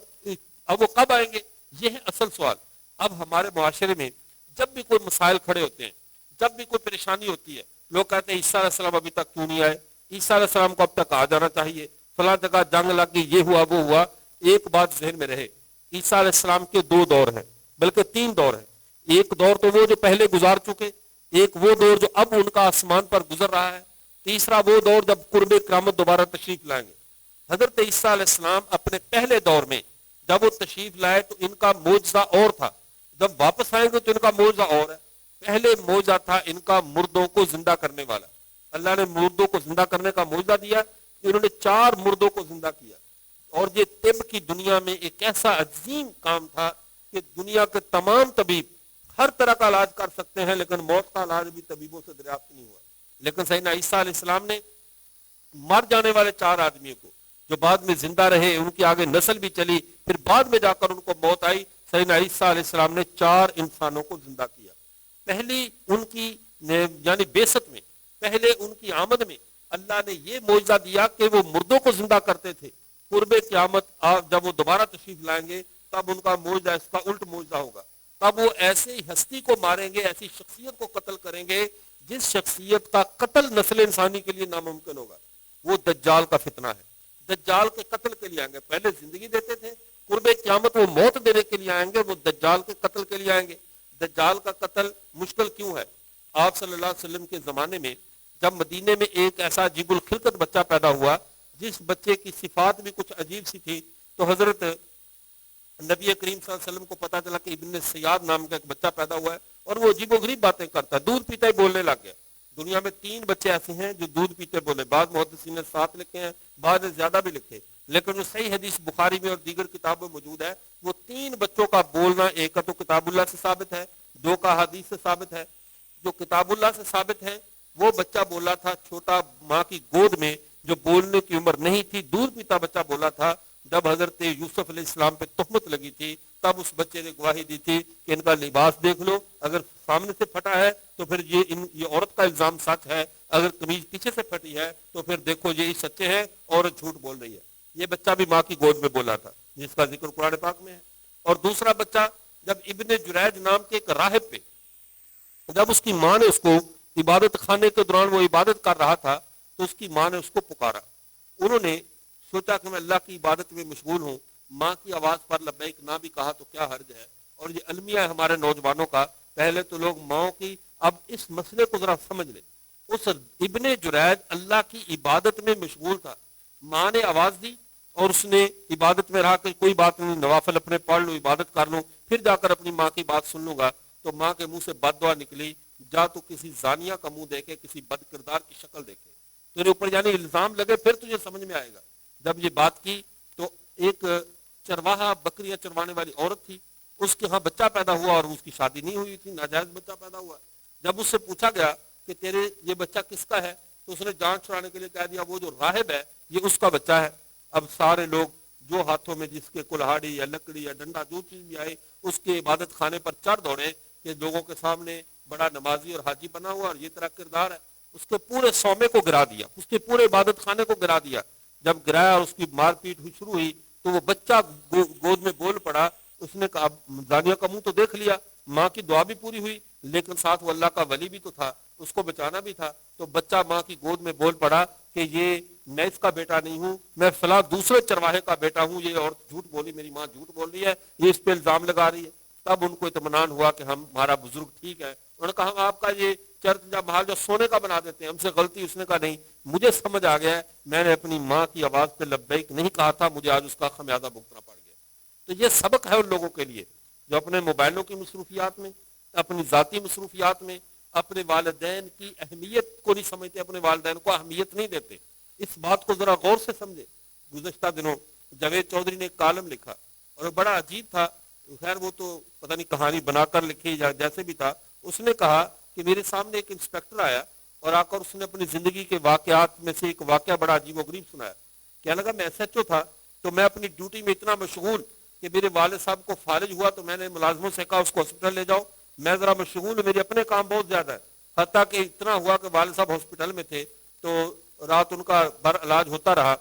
S3: اب وہ کب آئیں گے، یہ ہے اصل سوال۔ اب ہمارے معاشرے میں جب بھی کوئی مسائل کھڑے ہوتے ہیں، جب بھی کوئی پریشانی ہوتی ہے، لوگ کہتے ہیں عیسیٰ علیہ السلام ابھی تک کیوں نہیں آئے، عیسیٰ علیہ السلام کو اب تک آ جانا چاہیے، فلاں جگہ جنگ لگ گئی، یہ ہوا وہ ہوا۔ ایک بات ذہن میں رہے، عیسیٰ علیہ السلام کے دو دور ہیں، بلکہ تین دور ہیں۔ ایک دور تو وہ جو پہلے گزار چکے، ایک وہ دور جو اب ان کا آسمان پر گزر رہا ہے، تیسرا وہ دور جب قرب قیامت دوبارہ تشریف لائیں گے۔ حضرت عیسیٰ علیہ السلام اپنے پہلے دور میں جب وہ تشریف لائے تو ان کا معجزہ اور تھا، جب واپس آئیں گے تو ان کا معجزہ اور ہے۔ پہلے معجزہ تھا ان کا مردوں کو زندہ کرنے والا، اللہ نے مردوں کو زندہ کرنے کا معجزہ دیا، انہوں نے 4 مردوں کو زندہ کیا۔ اور یہ طب کی دنیا میں ایک ایسا عظیم کام تھا کہ دنیا کے تمام طبیب ہر طرح کا علاج کر سکتے ہیں، لیکن موت کا علاج بھی طبیبوں سے دریافت نہیں ہوا۔ لیکن سیدنا عیسیٰ علیہ السلام نے مر جانے والے 4 آدمیوں کو، جو بعد میں زندہ رہے، ان کی آگے نسل بھی چلی، پھر بعد میں جا کر ان کو موت آئی، سیدنا عیسیٰ علیہ السلام نے 4 انسانوں کو زندہ کیا۔ پہلی ان کی یعنی بعثت میں، پہلے ان کی آمد میں اللہ نے یہ معجزہ دیا کہ وہ مردوں کو زندہ کرتے تھے۔ قرب قیامت جب وہ دوبارہ تشریف لائیں گے تب ان کا معجزہ اس کا الٹ معجزہ ہوگا، تب وہ ایسی ہستی کو ماریں گے، ایسی شخصیت کو قتل کریں گے جس شخصیت کا قتل نسل انسانی کے لیے ناممکن ہوگا۔ وہ دجال کا فتنہ ہے، دجال کے قتل کے لیے آئیں گے۔ پہلے زندگی دیتے تھے، قرب قیامت وہ موت دینے کے لیے آئیں گے، وہ دجال کے قتل کے لیے آئیں گے۔ دجال کا قتل مشکل کیوں ہے؟ آپ صلی اللہ علیہ وسلم کے زمانے میں جب مدینے میں ایک ایسا عجیب الخلقت بچہ پیدا ہوا، جس بچے کی صفات بھی کچھ عجیب سی تھی، تو حضرت نبی کریم صلی اللہ علیہ وسلم کو پتا چلا کہ ابن سیاد نام کا ایک بچہ پیدا ہوا ہے، اور وہ عجیب و غریب باتیں کرتا ہے، دودھ پیتا ہی بولنے لگ گیا۔ دنیا میں 3 بچے ایسے ہیں جو دودھ پیتے بولے، بعض محدثین نے 7 لکھے ہیں، بعض نے زیادہ بھی لکھے، لیکن جو صحیح حدیث بخاری میں اور دیگر کتابوں میں موجود ہے، وہ 3 بچوں کا بولنا، ایک کا تو کتاب اللہ سے ثابت ہے، 2 کا حدیث سے ثابت ہے۔ جو کتاب اللہ سے ثابت ہے وہ بچہ بولا تھا چھوٹا ماں کی گود میں، جو بولنے کی عمر نہیں تھی، دودھ پیتا بچہ بولا تھا۔ جب حضرت یوسف علیہ السلام پہ تہمت لگی تھی تب اس بچے نے گواہی دی تھی کہ ان کا لباس دیکھ لو، اگر سامنے سے پھٹا ہے تو پھر یہ عورت کا الزام سچ ہے، اگر قمیض پیچھے سے پھٹی ہے تو پھر دیکھو یہ سچے ہیں، عورت جھوٹ بول رہی ہے۔ یہ بچہ بھی ماں کی گود میں بولا تھا، جس کا ذکر قرآن پاک میں ہے۔ اور دوسرا بچہ جب ابن جریج نام کے ایک راہب پہ، جب اس کی ماں نے اس کو عبادت خانے کے دوران وہ عبادت کر رہا تھا تو اس کی ماں نے اس کو پکارا، انہوں نے سوچا کہ میں اللہ کی عبادت میں مشغول ہوں، ماں کی آواز پر لبیک نہ بھی کہا تو کیا حرج ہے۔ اور یہ المیہ ہے ہمارے نوجوانوں کا، پہلے تو لوگ ماں کی، اب اس مسئلے کو ذرا سمجھ لیں۔ اس ابن جریج اللہ کی عبادت میں مشغول تھا، ماں نے آواز دی اور اس نے عبادت میں رہا کہ کوئی بات نہیں، نوافل اپنے پڑھ لوں، عبادت کر لوں، پھر جا کر اپنی ماں کی بات سن لوں گا۔ تو ماں کے منہ سے بد دعا نکلی، جا تو کسی زانیہ کا منہ دیکھے، کسی بد کردار کی شکل دیکھے، تیرے اوپر یعنی الزام لگے پھر تجھے سمجھ میں آئے گا۔ جب یہ بات کی تو ایک چرواہا بکریاں چروانے والی عورت تھی، اس کے ہاں بچہ پیدا ہوا اور اس کی شادی نہیں ہوئی تھی، ناجائز بچہ پیدا ہوا۔ جب اس سے پوچھا گیا کہ تیرے یہ بچہ کس کا ہے تو اس نے جان چھڑانے کے لیے کہہ دیا وہ جو راہب ہے یہ اس کا بچہ ہے۔ اب سارے لوگ جو ہاتھوں میں جس کے کلہاڑی یا لکڑی یا ڈنڈا جو چیز بھی آئے اس کے عبادت خانے پر چڑھ دوڑے کہ لوگوں کے سامنے بڑا نمازی اور حاجی بنا ہوا اور یہ طرح کردار ہے۔ اس کے پورے صومعے کو گرا دیا، اس کے پورے عبادت خانے کو گرا دیا۔ جب گرایا اور اس کی مار پیٹ ہوئی شروع ہوئی تو وہ بچہ گود میں بول پڑا۔ اس نے کہا زانیہ کا منہ تو دیکھ لیا، ماں کی دعا بھی پوری ہوئی، لیکن ساتھ وہ اللہ کا ولی بھی تو تھا، اس کو بچانا بھی تھا۔ تو بچہ ماں کی گود میں بول پڑا کہ یہ میں اس کا بیٹا نہیں ہوں، میں فلاں دوسرے چرواہے کا بیٹا ہوں، یہ عورت جھوٹ بولی، میری ماں جھوٹ بول رہی ہے، یہ اس پہ الزام لگا رہی ہے۔ تب ان کو اطمینان ہوا کہ ہمارا بزرگ ٹھیک ہے۔ انہوں نے کہا ہم آپ کا یہ چرچ جب محل جو سونے کا بنا دیتے ہیں، ہم سے غلطی۔ اس نے کہا نہیں، مجھے سمجھ آ گیا ہے، میں نے اپنی ماں کی آواز پہ لبیک نہیں کہا تھا، مجھے آج اس کا خمیازہ بھگتنا پڑ گیا۔ تو یہ سبق ہے ان لوگوں کے لیے جو اپنے موبائلوں کی مصروفیات میں، اپنی ذاتی مصروفیات میں اپنے والدین کی اہمیت کو نہیں سمجھتے، اپنے والدین کو اہمیت نہیں دیتے۔ اس بات کو ذرا غور سے سمجھے۔ گزشتہ دنوں جاوید چودھری نے ایک کالم لکھا اور بڑا عجیب تھا، خیر وہ تو پتہ نہیں کہانی بنا کر لکھی یا جیسے بھی تھا۔ اس نے کہا کہ میرے سامنے ایک انسپیکٹر آیا اور آ کر اس نے اپنی زندگی کے واقعات میں سے ایک واقعہ بڑا عجیب و غریب سنایا۔ کہنے لگا میں ایس ایچ او تھا تو میں اپنی ڈیوٹی میں اتنا مشغول کہ میرے والد صاحب کو فالج ہوا تو میں نے ملازموں سے کہا اس کو ہاسپٹل لے جاؤ، میں ذرا مشغول ہوں، میرے اپنے کام بہت زیادہ ہے۔ حتیٰ کہ اتنا ہوا کہ والد صاحب ہاسپٹل میں تھے تو رات ان کا بر علاج ہوتا رہا،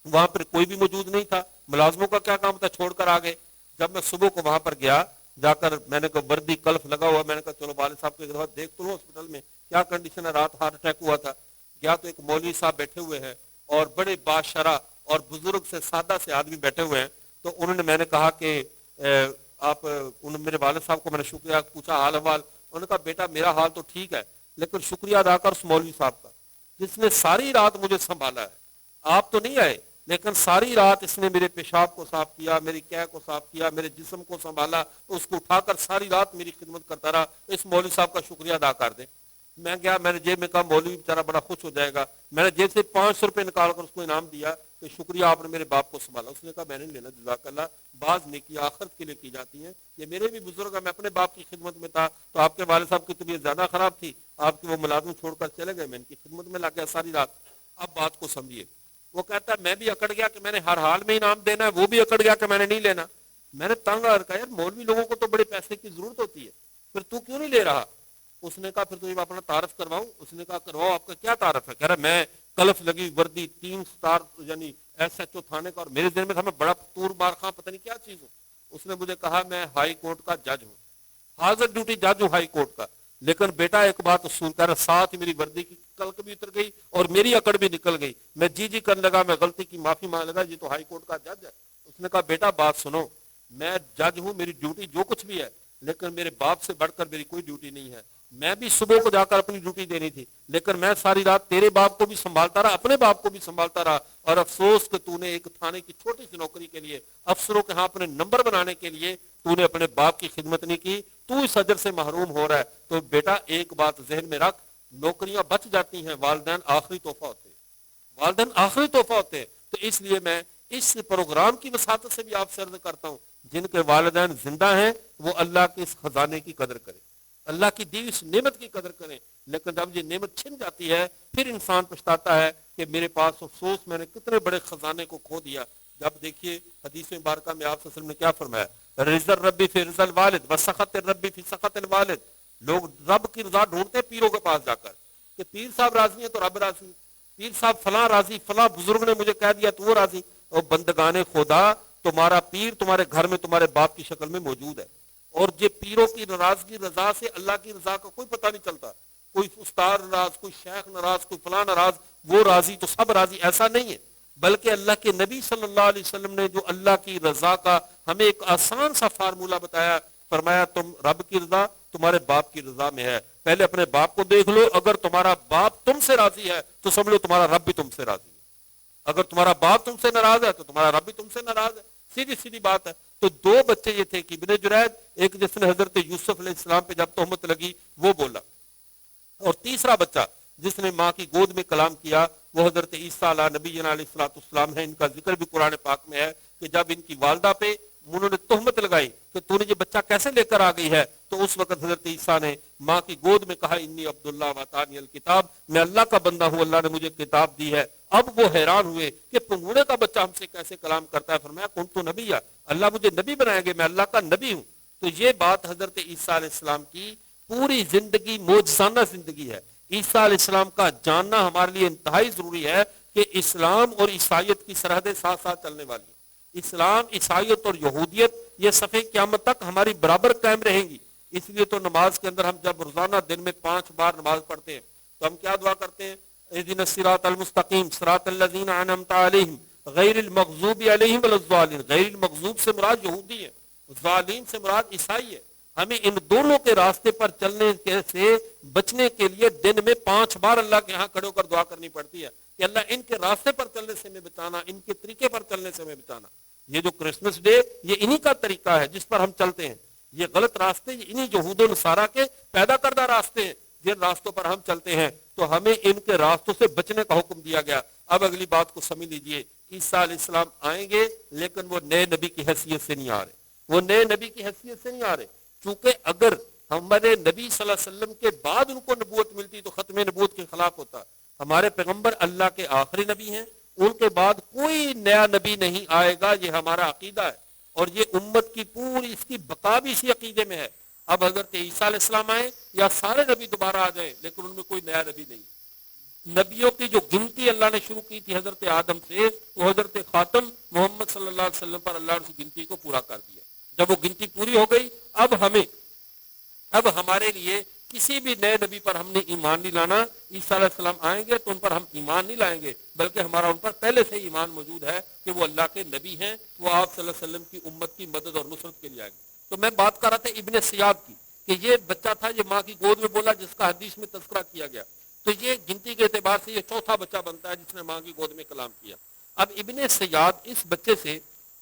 S3: وہاں پر کوئی بھی موجود نہیں تھا، ملازموں کا کیا کام تھا، چھوڑ کر آ گئے۔ جب میں صبح کو وہاں پر گیا، جا کر میں نے کہا وردی کلف لگا ہوا، میں نے کہا چلو والد صاحب کو ایک دفعہ دیکھ تو لو ہاسپٹل میں کیا کنڈیشن ہے، رات ہارٹ اٹیک ہوا تھا۔ گیا تو ایک مولوی صاحب بیٹھے ہوئے ہیں اور بڑے باشرح اور بزرگ سے سادہ سے آدمی بیٹھے ہوئے ہیں۔ تو انہوں نے، میں نے کہا کہ آپ میرے والد صاحب کو میں نے شکریہ پوچھا حال حوال، انہوں نے کہا بیٹا میرا حال تو ٹھیک ہے، لیکن شکریہ ادا کر اس مولوی صاحب کا جس نے ساری رات مجھے سنبھالا ہے۔ آپ تو نہیں آئے لیکن ساری رات اس نے میرے پیشاب کو صاف کیا، میری قے کو صاف کیا، میرے جسم کو سنبھالا، اس کو اٹھا کر ساری رات میری خدمت کرتا رہا، اس مولوی صاحب کا شکریہ ادا کر دیں۔ میں گیا، میں نے جیب میں کہا مولوی بیچارہ بڑا خوش ہو جائے گا، میں نے جیب سے 500 روپے نکال کر اس کو انعام دیا کہ شکریہ آپ نے میرے باپ کو سنبھالا۔ اس نے کہا میں نہیں لینا، جزاک اللہ، بعض نیکی آخرت کے لیے کی جاتی ہیں، یہ میرے بھی بزرگ ہیں، میں اپنے باپ کی خدمت میں تھا تو آپ کے والد صاحب کی طبیعت زیادہ خراب تھی، آپ کی وہ ملازم چھوڑ کر چلے گئے، میں ان کی خدمت میں لگ گیا ساری رات۔ اب بات کو سمجھیے، وہ کہتا ہے میں بھی اکڑ گیا کہ میں نے ہر حال میں انعام دینا ہے، وہ بھی اکڑ گیا کہ میں نے نہیں لینا۔ میں نے تنگ آ کہا یار مولوی لوگوں کو تو بڑے پیسے کی ضرورت ہوتی ہے، پھر تو کیوں نہیں لے رہا؟ اس نے کہا پھر تجھے میں اپنا تعارف کرواؤں؟ اس نے کہا کرواؤ، آپ کا کیا تعارف ہے؟ کہہ رہا میں کلف لگی وردی 3 سٹار یعنی ایس ایچ او تھانے کا، اور میرے دل میں تھا میں بڑا تور بار خاں پتہ نہیں کیا چیز ہوں۔ اس نے مجھے کہا میں ہائی کورٹ کا جج ہوں، حاضر ڈیوٹی جج ہوں ہائی کورٹ کا، لیکن بیٹا ایک بات اصول کر رہا، ساتھ میری وردی کی کلک بھی اتر گئی اور میری اکڑ بھی نکل گئی، میں جی کرنے لگا، میں غلطی کی معافی مانگ لگا، یہ تو ہائی کورٹ کا جج ہے۔ اس نے کہا بیٹا بات سنو، میں جج ہوں، میری ڈیوٹی جو کچھ بھی ہے، لیکن میرے باپ سے بڑھ کر میری کوئی ڈیوٹی نہیں ہے۔ میں بھی صبح کو جا کر اپنی ڈیوٹی دینی تھی، لیکن میں ساری رات تیرے باپ کو بھی سنبھالتا رہا، اپنے باپ کو بھی سنبھالتا رہا، اور افسوس کہ تو نے ایک تھانے کی چھوٹی سی نوکری کے لیے، افسروں کے ہاں اپنے نمبر بنانے کے لیے تو نے اپنے باپ کی خدمت نہیں کی، تو اس اجر سے محروم ہو رہا ہے۔ تو بیٹا ایک بات ذہن میں رکھ، نوکریاں بچ جاتی ہیں، والدین آخری تحفہ ہوتے ہیں، والدین آخری تحفہ ہوتے ہیں۔ تو اس لیے میں اس پروگرام کی وساطت سے بھی آپ سے عرض کرتا ہوں، جن کے والدین زندہ ہیں وہ اللہ کے اس خزانے کی قدر کریں، اللہ کی دی اس نعمت کی قدر کریں، لیکن جب یہ نعمت چھن جاتی ہے پھر انسان پچھتاتا ہے کہ میرے پاس افسوس میں نے کتنے بڑے خزانے کو کھو دیا۔ جب دیکھیے حدیث مبارکہ میں آپ صلی اللہ علیہ وسلم نے کیا فرمایا، رضا الربی فی رضا الوالد وسخط الربی فی سخط الوالد۔ لوگ رب کی رضا ڈھونڈتے ہیں پیروں کے پاس جا کر کہ پیر صاحب راضی ہیں تو رب راضی، پیر صاحب فلاں راضی، فلاں بزرگ نے مجھے کہہ دیا تو وہ راضی۔ اور بندگان خدا، تمہارا پیر تمہارے گھر میں تمہارے باپ کی شکل میں موجود ہے، اور یہ پیروں کی ناراضگی رضا سے اللہ کی رضا کا کوئی پتہ نہیں چلتا، کوئی استاد ناراض، کوئی شیخ ناراض، کوئی فلاں ناراض، وہ راضی تو سب راضی، ایسا نہیں ہے۔ بلکہ اللہ کے نبی صلی اللہ علیہ وسلم نے جو اللہ کی رضا کا ہمیں ایک آسان سا فارمولہ بتایا، فرمایا تم رب کی رضا تمہارے باپ کی رضا میں ہے، پہلے اپنے باپ کو دیکھ لو، اگر تمہارا باپ تم سے راضی ہے تو سمجھ لو تمہارا رب بھی تم سے راضی ہے، اگر تمہارا باپ تم سے ناراض ہے تو تمہارا رب بھی تم سے ناراض ہے، سیدھی سیدھی بات ہے۔ تو 2 بچے یہ تھے کہ ابن جرید، ایک جس نے حضرت یوسف علیہ السلام پہ جب تہمت لگی وہ بولا، اور تیسرا بچہ جس نے ماں کی گود میں کلام کیا وہ حضرت عیسیٰ علیہ نبی علیہ السلام ہے۔ ان کا ذکر بھی قرآن پاک میں ہے کہ جب ان کی والدہ پہ انہوں نے تہمت لگائی کہ تو بچہ کیسے لے کر آ گئی ہے؟ تو اس وقت حضرت عیسیٰ نے ماں کی گود میں کہا انی عبداللہ واتانی الکتاب، میں اللہ کا بندہ ہوں، اللہ نے مجھے کتاب دی ہے۔ اب وہ حیران ہوئے کہ پنگوڑے کا بچہ ہم سے کیسے کلام کرتا ہے؟ فرمایا کنت نبیّ، اللہ مجھے نبی بنائیں گے، میں اللہ کا نبی ہوں۔ تو یہ بات حضرت عیسیٰ علیہ السلام کی پوری زندگی معجزانہ زندگی ہے۔ عیسیٰ علیہ السلام کا جاننا ہمارے لیے انتہائی ضروری ہے کہ اسلام اور عیسائیت کی سرحدیں ساتھ ساتھ چلنے والی ہیں۔ اسلام، عیسائیت اور یہودیت یہ صفحے قیامت تک ہماری برابر قائم رہیں گی۔ اس لیے تو نماز کے اندر ہم جب روزانہ دن میں 5 بار نماز پڑھتے ہیں تو ہم کیا دعا کرتے ہیں؟ اہدنا الصراط المستقیم صراط الذین انعمت علیہم غیر المغضوب علیہم ولا الضالین۔ غیر المغضوب سے مراد یہودی ہے، ظالم سے مراد عیسائی ہے۔ ہمیں ان دونوں کے راستے پر چلنے سے بچنے کے لیے دن میں 5 بار اللہ کے ہاں کھڑے ہو کر دعا کرنی پڑتی ہے کہ اللہ ان کے راستے پر چلنے سے ہمیں بچانا، ان کے طریقے پر چلنے سے ہمیں بچانا۔ یہ جو کرسمس ڈے یہ انہی کا طریقہ ہے جس پر ہم چلتے ہیں۔ یہ غلط راستے یہ انہی یہود و نصارہ کے پیدا کردہ راستے ہیں، جن راستوں پر ہم چلتے ہیں تو ہمیں ان کے راستوں سے بچنے کا حکم دیا گیا۔ اب اگلی بات کو سمجھ لیجئے، عیسیٰ علیہ السلام آئیں گے لیکن وہ نئے نبی کی حیثیت سے نہیں آ رہے، وہ نئے نبی کی حیثیت سے نہیں آ رہے، چونکہ اگر ہمارے نبی صلی اللہ علیہ وسلم کے بعد ان کو نبوت ملتی تو ختم نبوت کے خلاف ہوتا۔ ہمارے پیغمبر اللہ کے آخری نبی ہیں، ان کے بعد کوئی نیا نبی نہیں آئے گا، یہ ہمارا عقیدہ ہے، اور یہ امت کی پوری اس کی بقا بھی اسی عقیدے میں ہے۔ اب حضرت عیسیٰ علیہ السلام آئے یا سارے نبی دوبارہ آ جائیں لیکن ان میں کوئی نیا نبی نہیں۔ نبیوں کی جو گنتی اللہ نے شروع کی تھی حضرت آدم سے، وہ حضرت خاتم محمد صلی اللہ علیہ وسلم پر اللہ نے اس گنتی کو پورا کر دیا۔ جب وہ گنتی پوری ہو گئی اب ہمارے لیے کسی بھی نئے نبی پر ہم نے ایمان نہیں لانا۔ عیسیٰ علیہ السلام آئیں گے تو ان پر ہم ایمان نہیں لائیں گے، بلکہ ہمارا ان پر پہلے سے ایمان موجود ہے کہ وہ اللہ کے نبی ہیں، وہ آپ صلی اللہ علیہ وسلم کی امت کی مدد اور نصرت کے لیے آئیں گے۔ تو میں بات کر رہا تھا ابن سیاد کی کہ یہ بچہ تھا، یہ ماں کی گود میں بولا جس کا حدیث میں تذکرہ کیا گیا، تو یہ گنتی کے اعتبار سے یہ 4تھا بچہ بنتا ہے جس نے ماں کی گود میں کلام کیا۔ اب ابن سیاد اس بچے سے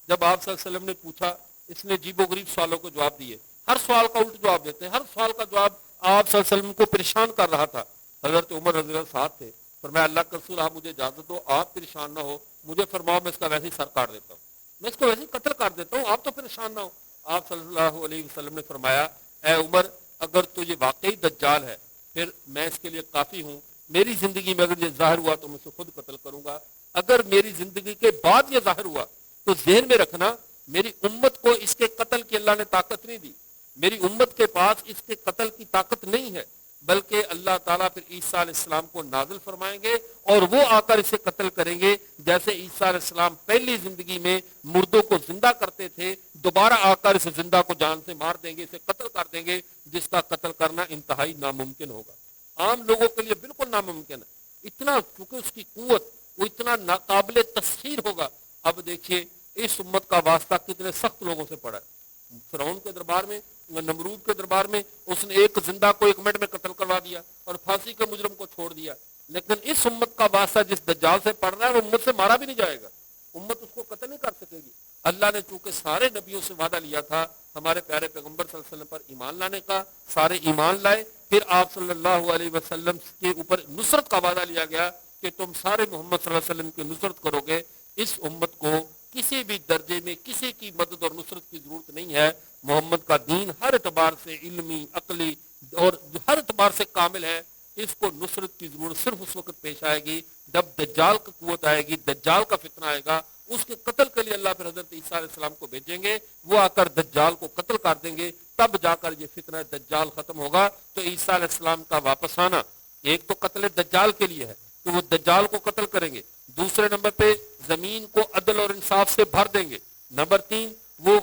S3: جب آپ صلی اللہ علیہ وسلم نے پوچھا، اس نے عجیب و غریب سوالوں کو جواب دیے، ہر سوال کا الٹ جواب دیتے ہیں، ہر سوال کا جواب آپ صلی اللہ علیہ وسلم کو پریشان کر رہا تھا۔ حضرت عمر رضی اللہ ساتھ تھے، فرمایا اللہ کا رسول آپ مجھے اجازت دو، آپ پریشان نہ ہو، مجھے فرماؤ میں اس کا ویسے ہی سر کاٹ دیتا ہوں، میں اس کو ویسے ہی قتل کر دیتا ہوں، آپ تو پریشان نہ ہو۔ آپ صلی اللہ علیہ وسلم نے فرمایا اے عمر اگر تو یہ واقعی دجال ہے پھر میں اس کے لیے کافی ہوں، میری زندگی میں اگر یہ ظاہر ہوا تو میں اسے خود قتل کروں گا، اگر میری زندگی کے بعد یہ ظاہر ہوا تو ذہن میں رکھنا میری امت کو اس کے قتل کی اللہ نے طاقت نہیں دی، میری امت کے پاس اس کے قتل کی طاقت نہیں ہے، بلکہ اللہ تعالیٰ پھر عیسیٰ علیہ السلام کو نازل فرمائیں گے اور وہ آ کر اسے قتل کریں گے، جیسے عیسیٰ علیہ السلام پہلی زندگی میں مردوں کو زندہ کرتے تھے، دوبارہ آ کر اسے زندہ کو جان سے مار دیں گے، اسے قتل کر دیں گے، جس کا قتل کرنا انتہائی ناممکن ہوگا، عام لوگوں کے لیے بالکل ناممکن ہے، اتنا چونکہ اس کی قوت وہ اتنا ناقابل تسخیر ہوگا۔ اب دیکھیے اس امت کا واسطہ کتنے سخت لوگوں سے پڑا ہے، فرعون کے دربار میں، نمرود کے دربار میں اس نے ایک زندہ کو 1 منٹ میں قتل کروا دیا اور پھانسی کے مجرم کو چھوڑ دیا، لیکن اس امت کا واسطہ جس دجال سے پڑ رہا ہے وہ امت سے مارا بھی نہیں جائے گا، امت اس کو قتل نہیں کر سکے گی۔ اللہ نے چونکہ سارے نبیوں سے وعدہ لیا تھا ہمارے پیارے پیغمبر صلی اللہ علیہ وسلم پر ایمان لانے کا، سارے ایمان لائے، پھر آپ صلی اللہ علیہ وسلم کے اوپر نصرت کا وعدہ لیا گیا کہ تم سارے محمد صلی اللہ علیہ وسلم کی نصرت کرو گے۔ اس امت کو کسی بھی درجے میں کسی کی مدد اور نصرت کی ضرورت نہیں ہے، محمد کا دین ہر اعتبار سے علمی، عقلی اور ہر اعتبار سے کامل ہے، اس کو نصرت کی ضرورت صرف اس وقت پیش آئے گی جب دجال کی قوت آئے گی، دجال کا فتنہ آئے گا، اس کے قتل کے لیے اللہ پھر حضرت عیسیٰ علیہ السلام کو بھیجیں گے، وہ آ کر دجال کو قتل کر دیں گے، تب جا کر یہ فتنہ دجال ختم ہوگا۔ تو عیسیٰ علیہ السلام کا واپس آنا ایک تو قتل دجال کے لیے ہے کہ وہ دجال کو قتل کریں گے، دوسرے نمبر پہ زمین کو عدل اور انصاف سے بھر دیں گے، نمبر 3 وہ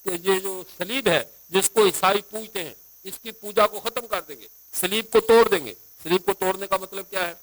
S3: یہ جو صلیب ہے جس کو عیسائی پوجتے ہیں اس کی پوجا کو ختم کر دیں گے، صلیب کو توڑ دیں گے۔ صلیب کو توڑنے کا مطلب کیا ہے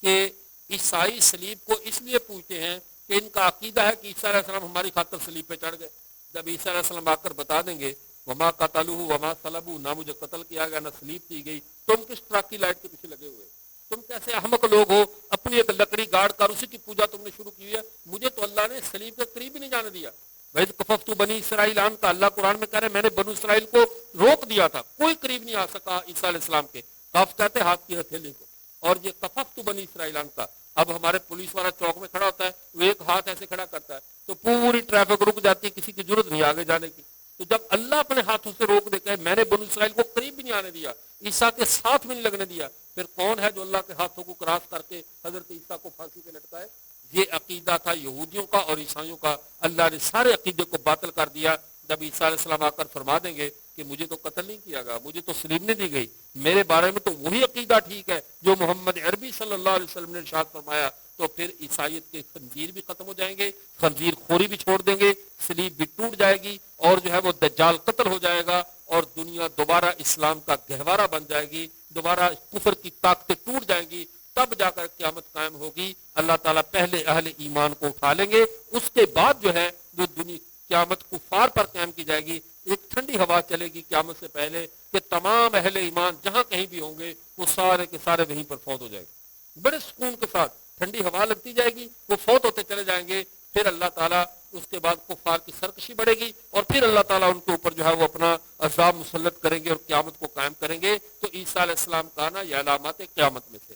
S3: کہ عیسائی صلیب کو اس لیے پوجتے ہیں کہ ان کا عقیدہ ہے کہ عیسیٰ علیہ السلام ہماری خاطر صلیب پہ چڑھ گئے، جب عیسیٰ علیہ السلام آ کر بتا دیں گے وما قتلوہ وما صلبوہ، نہ مجھے قتل کیا گیا نہ صلیب کی گئی، تم کس ٹرک کی لائٹ کے پیچھے لگے ہوئے، تم کیسے احمق لوگ ہو، اپنی ایک لکڑی گاڑ کر اسی کی پوجا تم نے شروع کی ہے، مجھے تو اللہ نے صلیب کے قریب ہی نہیں جانے دیا۔ وَإِذْ كَفَفْتُ بَنِي إِسْرَائِيلَ عَنْكَ، اللہ قرآن میں کہہ رہے ہیں میں نے بنو اسرائیل کو روک دیا تھا، کوئی قریب نہیں آ سکا عیسیٰ علیہ السلام کے، کف کہتے ہاتھ کی ہتھیلی کو، اور یہ کففت بنی اسرائیل عَنْكَ، اب ہمارے پولیس والا چوک میں کھڑا ہوتا ہے، وہ ایک ہاتھ ایسے کھڑا کرتا ہے تو پوری ٹریفک رک جاتی ہے، کسی کی ضرورت نہیں آگے جانے کی، تو جب اللہ اپنے ہاتھوں سے روک دے کہ میں نے بنو اسرائیل کو قریب بھی نہیں آنے دیا، عیسیٰ کے ساتھ بھی نہیں لگنے دیا، پھر کون ہے جو اللہ کے ہاتھوں کو کراس کر کے حضرت عیسیٰ کو پھانسی پہ لٹکائے؟ یہ عقیدہ تھا یہودیوں کا اور عیسائیوں کا. اللہ نے سارے عقیدے کو باطل کر دیا. جب عیسیٰ علیہ السلام آ کر فرما دیں گے کہ مجھے تو قتل نہیں کیا گیا، مجھے تو سلیب نہیں دی گئی، میرے بارے میں تو وہی عقیدہ ٹھیک ہے جو محمد عربی صلی اللہ علیہ وسلم نے ارشاد فرمایا، تو پھر عیسائیت کے خنزیر بھی ختم ہو جائیں گے، خنزیر خوری بھی چھوڑ دیں گے، سلیب بھی ٹوٹ جائے گی، اور جو ہے وہ دجال قتل ہو جائے گا، اور دنیا دوبارہ اسلام کا گہوارہ بن جائے گی، دوبارہ کفر کی طاقتیں ٹوٹ جائیں گی، تب جا کر قیامت قائم ہوگی. اللہ تعالیٰ پہلے اہل ایمان کو اٹھا لیں گے، اس کے بعد جو ہے جو دنیا قیامت کفار پر قائم کی جائے گی. ایک ٹھنڈی ہوا چلے گی قیامت سے پہلے کہ تمام اہل ایمان جہاں کہیں بھی ہوں گے وہ سارے کے سارے وہیں پر فوت ہو جائے گے. بڑے سکون کے ساتھ ٹھنڈی ہوا لگتی جائے گی، وہ فوت ہوتے چلے جائیں گے. پھر اللہ تعالیٰ اس کے بعد کفار کی سرکشی بڑھے گی، اور پھر اللہ تعالیٰ ان کے اوپر جو ہے وہ اپنا عذاب مسلط کریں گے اور قیامت کو قائم کریں گے. تو عیسیٰ علیہ السلام کا نا یہ علامات قیامت میں سے.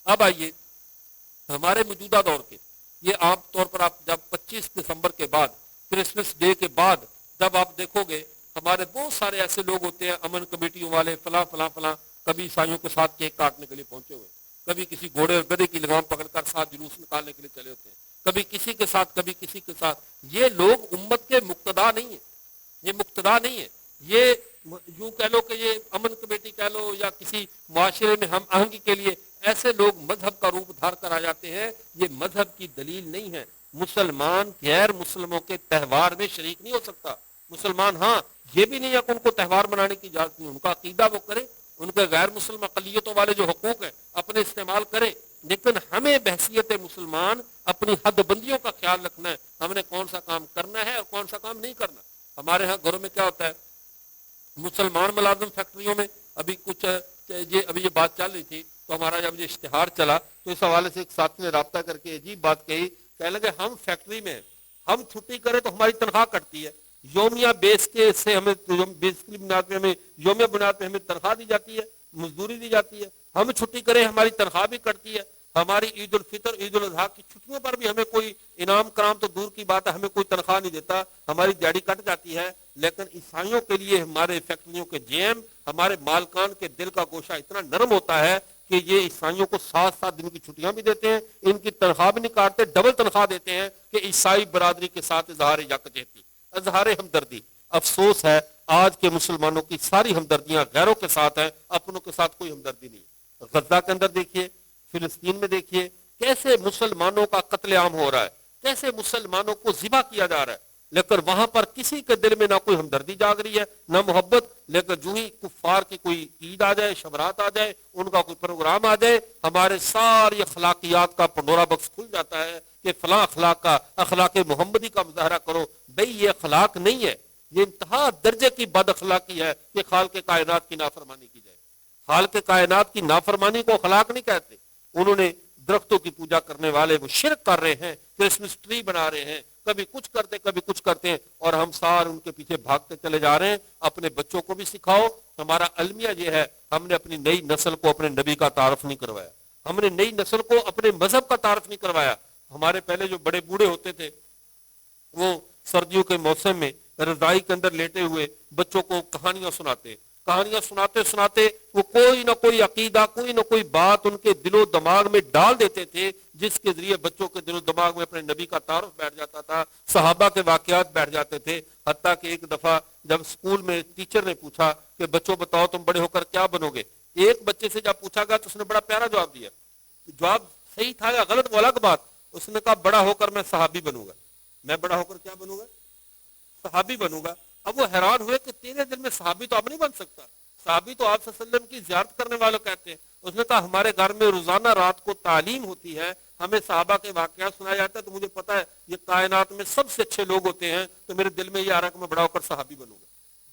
S3: اب آئیے ہمارے موجودہ دور کے، یہ عام طور پر آپ جب 25 دسمبر کے بعد، کرسمس ڈے کے بعد جب آپ دیکھو گے ہمارے بہت سارے ایسے لوگ ہوتے ہیں امن کمیٹیوں والے، فلاں فلاں فلاں، کبھی عیسائیوں کے ساتھ کیک کاٹنے کے لیے پہنچے ہوئے، کبھی کسی گھوڑے اور گدھے کی لگام پکڑ کر ساتھ جلوس نکالنے کے لیے چلے ہوتے ہیں، کبھی کسی کے ساتھ کبھی کسی کے ساتھ. یہ لوگ امت کے مقتدا نہیں ہیں، یہ مقتدا نہیں ہے. یہ یوں کہہ لو کہ یہ امن کمیٹی کہہ لو یا کسی معاشرے میں ہم آہنگی کے لیے ایسے لوگ مذہب کا روپ دھار کر آ جاتے ہیں. یہ مذہب کی دلیل نہیں ہے. مسلمان غیر مسلموں کے تہوار میں شریک نہیں ہو سکتا. مسلمان ہاں یہ بھی نہیں ہے کہ ان کو تہوار منانے کی اجازت نہیں، ان کا عقیدہ وہ کرے، ان کے غیر مسلم اقلیتوں والے جو حقوق ہیں اپنے استعمال کرے، لیکن ہمیں بحثیت مسلمان اپنی حد بندیوں کا خیال رکھنا ہے. ہم نے کون سا کام کرنا ہے اور کون سا کام نہیں کرنا. ہمارے ہاں گھروں میں کیا ہوتا ہے، مسلمان ملازم فیکٹریوں میں ابھی کچھ یہ بات چل رہی تھی، تو ہمارا جب یہ اشتہار چلا تو اس حوالے سے ایک ساتھی نے رابطہ کر کے عجیب بات کہی، کہنے لگے ہم فیکٹری میں ہم چھٹی کریں تو ہماری تنخواہ کٹتی ہے، یومیہ بیس کے سے ہمیں بیسکلی بنیاد پہ ہمیں یومیہ بنیاد پہ ہمیں تنخواہ دی جاتی ہے، مزدوری دی جاتی ہے، ہم چھٹی کریں ہماری تنخواہ بھی کٹتی ہے. ہماری عید الفطر عید الاضحیٰ کی چھٹیوں پر بھی ہمیں کوئی انعام کرام تو دور کی بات ہے، ہمیں کوئی تنخواہ نہیں دیتا، ہماری دیہڑی کٹ جاتی ہے. لیکن عیسائیوں کے لیے ہمارے فیکٹریوں کے جیم، ہمارے مالکان کے دل کا گوشہ اتنا نرم ہوتا ہے کہ یہ عیسائیوں کو 7 دن کی چھٹیاں بھی دیتے ہیں، ان کی تنخواہ بھی نہیں کاٹتے، ڈبل تنخواہ دیتے ہیں کہ عیسائی برادری کے ساتھ اظہار یکجہتی، اظہار ہمدردی. افسوس ہے آج کے مسلمانوں کی ساری ہمدردیاں غیروں کے ساتھ ہیں، اپنوں کے ساتھ کوئی ہمدردی نہیں. غزہ کے اندر دیکھیے، فلسطین میں دیکھیے کیسے مسلمانوں کا قتل عام ہو رہا ہے، کیسے مسلمانوں کو ذبح کیا جا رہا ہے، لیکن وہاں پر کسی کے دل میں نہ کوئی ہمدردی جاگ رہی ہے نہ محبت. لیکن جو ہی کفار کی کوئی عید آ جائے، شبرات آ جائے، ان کا کوئی پروگرام آ جائے، ہمارے ساری اخلاقیات کا پنڈورا باکس کھل جاتا ہے کہ فلاں اخلاق کا، اخلاق محمدی کا مظاہرہ کرو. بھئی یہ اخلاق نہیں ہے، یہ انتہا درجے کی بد اخلاقی ہے کہ خالق کائنات کی نافرمانی کی جائے. خالق کائنات کی نافرمانی کو اخلاق نہیں کہتے. انہوں نے درختوں کی پوجا کرنے والے وہ شرک کر رہے ہیں، کرسمس ٹری بنا رہے ہیں، کبھی کچھ کرتے کبھی کچھ کرتے ہیں، اور ہم سارے ان کے پیچھے بھاگتے چلے جا رہے ہیں. اپنے بچوں کو بھی سکھاؤ. ہمارا المیہ یہ ہے، ہم نے اپنی نئی نسل کو اپنے نبی کا تعارف نہیں کروایا، ہم نے نئی نسل کو اپنے مذہب کا تعارف نہیں کروایا. ہمارے پہلے جو بڑے بوڑھے ہوتے تھے وہ سردیوں کے موسم میں رضائی کے اندر لیٹے ہوئے بچوں کو کہانیاں سناتے، کہانیاں سناتے سناتے وہ کوئی نہ کوئی عقیدہ، کوئی نہ کوئی بات ان کے دل و دماغ میں ڈال دیتے تھے، جس کے ذریعے بچوں کے دل و دماغ میں اپنے نبی کا تعارف بیٹھ جاتا تھا، صحابہ کے واقعات بیٹھ جاتے تھے. حتیٰ کہ ایک دفعہ جب اسکول میں ٹیچر نے پوچھا کہ بچوں بتاؤ تم بڑے ہو کر کیا بنو گے، ایک بچے سے جب پوچھا گیا تو اس نے بڑا پیارا جواب دیا. جواب صحیح تھا یا غلط وہ الگ بات، اس نے کہا بڑا ہو کر میں صحابی بنوں گا. میں بڑا ہو کر کیا بنوں گا؟ صحابی بنوں گا. اب وہ حیران ہوئے کہ تیرے دل میں صحابی تو اب نہیں بن سکتا، صحابی تو آپ صلی اللہ علیہ وسلم کی زیارت کرنے والوں کہتے ہیں. اس نے کہا ہمارے گھر میں روزانہ رات کو تعلیم ہوتی ہے، ہمیں صحابہ کے واقعات سنایا جاتا ہے، تو مجھے پتا ہے یہ کائنات میں سب سے اچھے لوگ ہوتے ہیں، تو میرے دل میں یہ آ رہا ہے کہ میں بڑا ہو کر صحابی بنوں گا.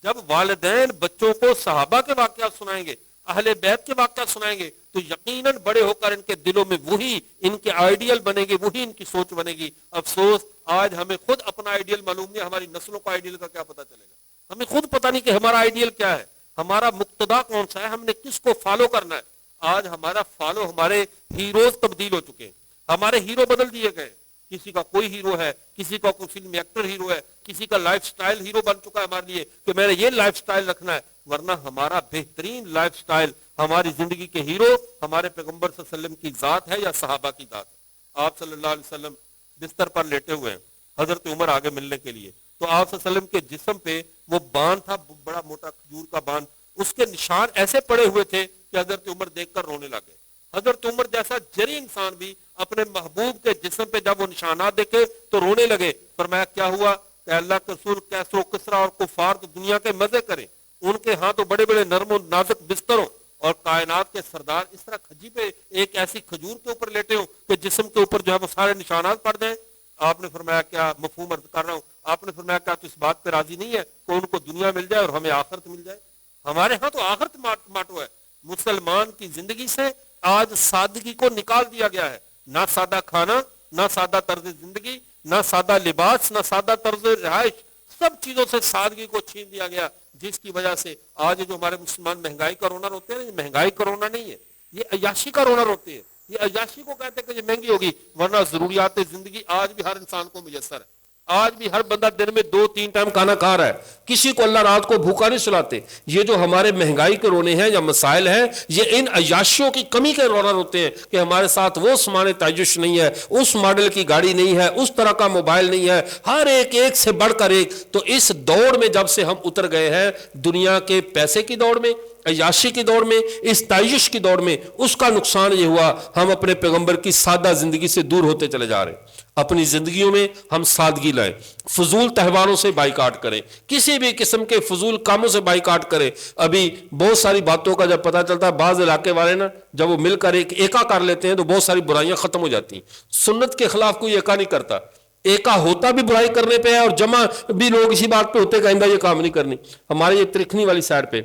S3: جب والدین بچوں کو صحابہ کے واقعات سنائیں گے، اہل بیت کے واقعات سنائیں گے، تو یقیناً بڑے ہو کر ان کے دلوں میں وہی ان کے آئیڈیل بنے گی، وہی ان کی سوچ بنے گی. افسوس آج ہمیں خود اپنا آئیڈیل معلوم نہیں، ہماری نسلوں کا آئیڈیل کا کیا پتا چلے گا؟ ہمیں خود پتا نہیں کہ ہمارا آئیڈیل کیا ہے، ہمارا مقتدا کون سا ہے، ہم نے کس کو فالو کرنا ہے. آج ہمارا فالو، ہمارے ہیروز تبدیل ہو چکے ہیں، ہمارے ہیرو بدل دیے گئے. کسی کا کوئی ہیرو ہے، کسی کا کوئی فلم ایکٹر ہیرو ہے، کسی کا لائف سٹائل ہیرو بن چکا ہے ہمارے لیے کہ میں نے یہ لائف سٹائل رکھنا ہے، ورنہ ہمارا بہترین لائف سٹائل، ہماری زندگی کے ہیرو ہمارے پیغمبر صلی اللہ علیہ وسلم کی ذات ہے یا صحابہ کی ذات ہے۔ آپ صلی اللہ علیہ وسلم بستر پر لیٹے ہوئے ہیں، حضرت عمر آگے ملنے کے لیے، تو آپ صلی اللہ علیہ وسلم کے جسم پہ وہ باندھ تھا، بڑا موٹا کھجور کا باندھ، اس کے نشان ایسے پڑے ہوئے تھے کہ حضرت عمر دیکھ کر رونے لگے۔ حضرت عمر جیسا جری انسان بھی اپنے محبوب کے جسم پہ جب وہ نشانات دیکھے تو رونے لگے۔ فرمایا کیا ہوا؟ کہ اللہ کے رسول کیسر و کسرا اور کفار تو دنیا کے مزے کریں، ان کے ہاں تو بڑے بڑے نرم و نازک بستروں، اور کائنات کے سردار اس طرح کھجی پہ ایک ایسی کھجور کے اوپر لیٹے ہوں کہ جسم کے اوپر جو ہے وہ سارے نشانات پڑ جائیں۔ آپ نے فرمایا کیا مفہوم عرض کر رہا ہوں، آپ نے فرمایا کیا تو اس بات پہ راضی نہیں ہے کہ ان کو دنیا مل جائے اور ہمیں آخرت مل جائے؟ ہمارے ہاں تو آخرت ماٹو ہے۔ مسلمان کی زندگی سے آج سادگی کو نکال دیا گیا ہے، نہ سادہ کھانا، نہ سادہ طرز زندگی، نہ سادہ لباس، نہ سادہ طرز رہائش، سب چیزوں سے سادگی کو چھین دیا گیا، جس کی وجہ سے آج جو ہمارے مسلمان مہنگائی کا رونا روتے ہیں، یہ مہنگائی کا رونا نہیں ہے، یہ عیاشی کا رونا روتے ہیں۔ یہ عیاشی کو کہتے ہیں کہ یہ مہنگی ہوگی، ورنہ ضروریات زندگی آج بھی ہر انسان کو میسر ہے۔ آج بھی ہر بندہ دن میں 2-3 ٹائم کھانا کھا رہا ہے، کسی کو اللہ رات کو بھوکا نہیں سلاتے۔ یہ جو ہمارے مہنگائی کے رونے ہیں یا مسائل ہیں، یہ ان عیاشیوں کی کمی کے رونا روتے ہیں کہ ہمارے ساتھ وہ سامان تعیش نہیں ہے، اس ماڈل کی گاڑی نہیں ہے، اس طرح کا موبائل نہیں ہے، ہر ایک سے بڑھ کر ایک۔ تو اس دوڑ میں جب سے ہم اتر گئے ہیں، دنیا کے پیسے کی دوڑ میں، عیاشی کی دوڑ میں، اس تعیش کی دوڑ میں، اس کا نقصان یہ ہوا ہم اپنے پیغمبر کی سادہ زندگی سے دور ہوتے چلے جا رہے ہیں۔ اپنی زندگیوں میں ہم سادگی لائیں، فضول تہواروں سے بائیکاٹ کریں، کسی بھی قسم کے فضول کاموں سے بائیکاٹ کریں۔ ابھی بہت ساری باتوں کا جب پتہ چلتا ہے، بعض علاقے والے نا جب وہ مل کر ایکا کر لیتے ہیں تو بہت ساری برائیاں ختم ہو جاتی ہیں۔ سنت کے خلاف کوئی ایکا نہیں کرتا، ایکا ہوتا بھی برائی کرنے پہ ہے اور جمع بھی لوگ اسی بات پہ ہوتے کہ آئندہ یہ کام نہیں کرنی۔ ہمارے یہ ترکھنی والی سائڈ پہ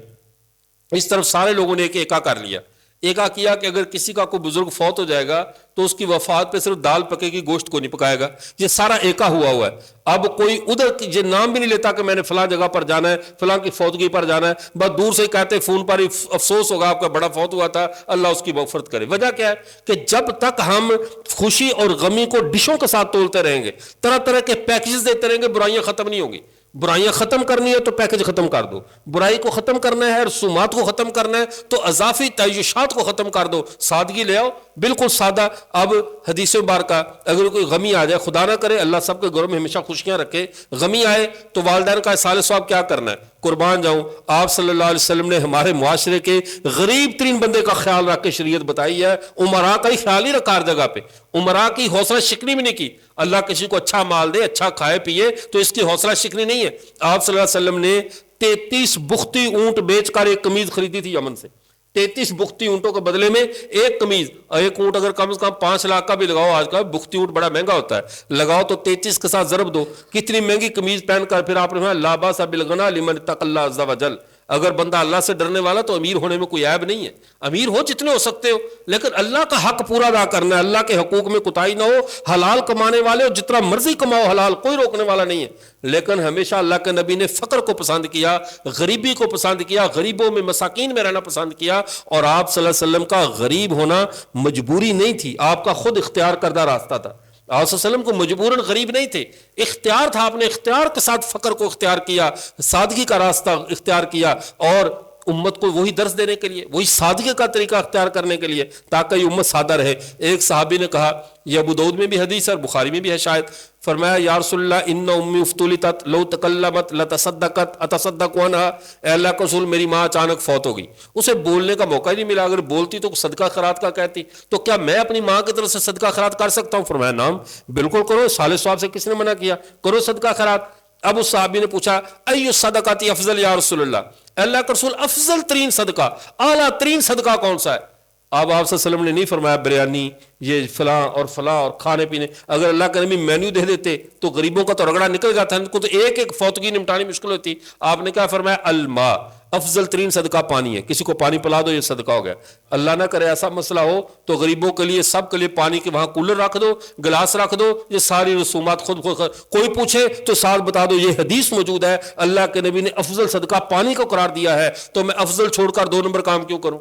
S3: اس طرف سارے لوگوں نے ایکا کر لیا، ایکا کیا کہ اگر کسی کا کوئی بزرگ فوت ہو جائے گا تو اس کی وفات پہ صرف دال پکے گی، گوشت کو نہیں پکائے گا۔ یہ سارا ایکا ہوا ہے۔ اب کوئی ادھر یہ نام بھی نہیں لیتا کہ میں نے فلاں جگہ پر جانا ہے، فلاں کی فوتگی پر جانا ہے، بس دور سے ہی کہتے فون پر ہی افسوس ہوگا آپ کا بڑا فوت ہوا تھا، اللہ اس کی مغفرت کرے۔ وجہ کیا ہے کہ جب تک ہم خوشی اور غمی کو ڈشوں کے ساتھ تولتے رہیں گے، طرح طرح کے پیکیجز دیتے رہیں گے، برائیاں ختم نہیں ہوں گی۔ برائیاں ختم کرنی ہے تو پیکج ختم کر دو، برائی کو ختم کرنا ہے، رسومات کو ختم کرنا ہے تو اضافی تعیشات کو ختم کر دو، سادگی لے آؤ، بالکل سادہ۔ اب حدیث مبارکہ اگر کوئی غمی آ جائے، خدا نہ کرے، اللہ سب کے گھروں میں ہمیشہ خوشیاں رکھے، غمی آئے تو والدین کا احسان ثواب کیا کرنا ہے؟ قربان جاؤں، آپ صلی اللہ علیہ وسلم نے ہمارے معاشرے کے غریب ترین بندے کا خیال رکھ کے شریعت بتائی ہے۔ عمرا کا ہی خیال ہی رکھا ہر جگہ پہ، عمرا کی حوصلہ شکنی بھی نہیں کی۔ اللہ کسی کو اچھا مال دے، اچھا کھائے پیے تو اس کی حوصلہ شکنی نہیں ہے۔ آپ صلی اللہ علیہ وسلم نے 33 بختی اونٹ بیچ کر ایک قمیض خریدی تھی یمن سے۔ 33 بختی اونٹوں کے بدلے میں ایک قمیض، ایک اونٹ اگر کم از کم 5 لاکھ کا بھی لگاؤ، آج کا بختی اونٹ بڑا مہنگا ہوتا ہے، لگاؤ تو 33 کے ساتھ ضرب دو، کتنی مہنگی قمیض پہن کر پھر آپ نے لا باس بالغنی لمن اتقى الله عز وجل۔ اگر بندہ اللہ سے ڈرنے والا تو امیر ہونے میں کوئی عیب نہیں ہے، امیر ہو جتنے ہو سکتے ہو، لیکن اللہ کا حق پورا ادا کرنا ہے، اللہ کے حقوق میں کوتاہی نہ ہو، حلال کمانے والے ہو جتنا مرضی کماؤ حلال، کوئی روکنے والا نہیں ہے۔ لیکن ہمیشہ اللہ کے نبی نے فقر کو پسند کیا، غریبی کو پسند کیا، غریبوں میں مساکین میں رہنا پسند کیا، اور آپ صلی اللہ علیہ وسلم کا غریب ہونا مجبوری نہیں تھی، آپ کا خود اختیار کردہ راستہ تھا۔ آپ صلی اللہ علیہ وسلم کو مجبوراً غریب نہیں تھے، اختیار تھا، آپ نے اختیار کے ساتھ فقر کو اختیار کیا، سادگی کا راستہ اختیار کیا، اور امت کو وہی درس دینے کے لیے، وہی سادگی کا طریقہ اختیار کرنے کے لیے تاکہ یہ امت سادہ رہے۔ ایک صحابی نے کہا، یہ ابو داؤد میں بھی حدیث ہے اور بخاری میں بھی ہے شاید، فرمایا یا رسول اللہ ان امی افتلتت لو تکلمت لتصدقت اتصدق عنہا، اے اللہ کے رسول میری ماں اچانک فوت ہو گئی، اسے بولنے کا موقع ہی نہیں ملا، اگر بولتی تو صدقہ خیرات کا کہتی، تو کیا میں اپنی ماں کی طرف سے صدقہ خیرات کر سکتا ہوں؟ فرمایا نعم، بالکل کرو، صالح ثواب سے کس نے منع کیا؟ کرو صدقہ خیرات۔ اب اس صحابی نے پوچھا ای الصدقات افضل یا رسول اللہ، اللہ کا رسول افضل ترین صدقہ، اعلیٰ ترین صدقہ کون سا ہے؟ اب آپ صلی اللہ علیہ وسلم نے نہیں فرمایا بریانی یہ فلاں اور کھانے پینے، اگر اللہ کا نبی مینیو دے دیتے تو غریبوں کا تو رگڑا نکل جاتا ہے، ان کو تو ایک ایک فوتگی نمٹانی مشکل ہوتی۔ آپ نے کیا فرمایا؟ الماء، افضل ترین صدقہ پانی ہے، کسی کو پانی پلا دو، یہ صدقہ ہو گیا۔ اللہ نہ کرے ایسا مسئلہ ہو تو غریبوں کے لیے سب کے لیے پانی کے وہاں کولر رکھ دو، گلاس رکھ دو، یہ ساری رسومات خود کوئی پوچھے تو ساتھ بتا دو یہ حدیث موجود ہے، اللہ کے نبی نے افضل صدقہ پانی کو قرار دیا ہے، تو میں افضل چھوڑ کر 2 نمبر کام کیوں کروں؟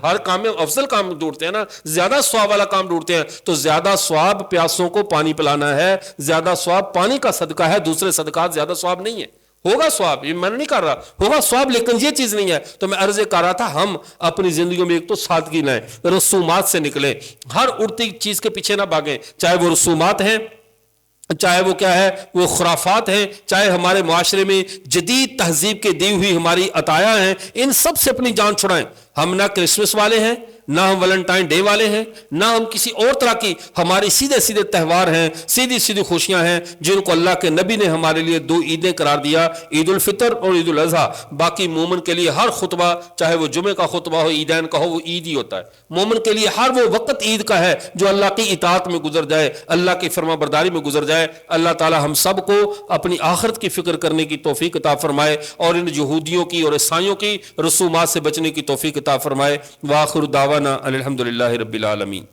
S2: ہر کام میں افضل کام ڈھونڈتے ہیں نا، زیادہ ثواب والا کام ڈھونڈتے ہیں، تو زیادہ ثواب پیاسوں کو پانی پلانا ہے، زیادہ ثواب پانی کا صدقہ ہے، دوسرے صدقات زیادہ ثواب نہیں ہے۔ ہوگا ثواب، یہ میں نہیں کر رہا، ہوگا ثواب، لیکن یہ چیز نہیں ہے۔ تو میں عرض کر رہا تھا ہم اپنی زندگیوں میں ایک تو سادگی لائیں، رسومات سے نکلیں، ہر اڑتی چیز کے پیچھے نہ بھاگیں، چاہے وہ رسومات ہیں، چاہے وہ کیا ہے، وہ خرافات ہیں، چاہے ہمارے معاشرے میں جدید تہذیب کے دی ہوئی ہماری عطایا ہیں، ان سب سے اپنی جان چھڑائیں۔ ہم نہ کرسمس والے ہیں، نہ ہم ویلنٹائن ڈے والے ہیں، نہ ہم کسی اور طرح کی، ہماری سیدھے سیدھے تہوار ہیں، سیدھی سیدھی خوشیاں ہیں جن کو اللہ کے نبی نے ہمارے لیے 2 عیدیں قرار دیا، عید الفطر اور عید الاضحیٰ۔ باقی مومن کے لیے ہر خطبہ، چاہے وہ جمعے کا خطبہ ہو، عیدین کا ہو، وہ عید ہی ہوتا ہے۔ مومن کے لیے ہر وہ وقت عید کا ہے جو اللہ کی اطاعت میں گزر جائے، اللہ کی فرما برداری میں گزر جائے۔ اللہ تعالی ہم سب کو اپنی آخرت کی فکر کرنے کی توفیق عطا فرمائے اور ان یہودیوں کی اور عیسائیوں کی رسومات سے بچنے کی توفیق عطا فرمائے۔ وآخر دعوانا الحمدللہ رب العالمین۔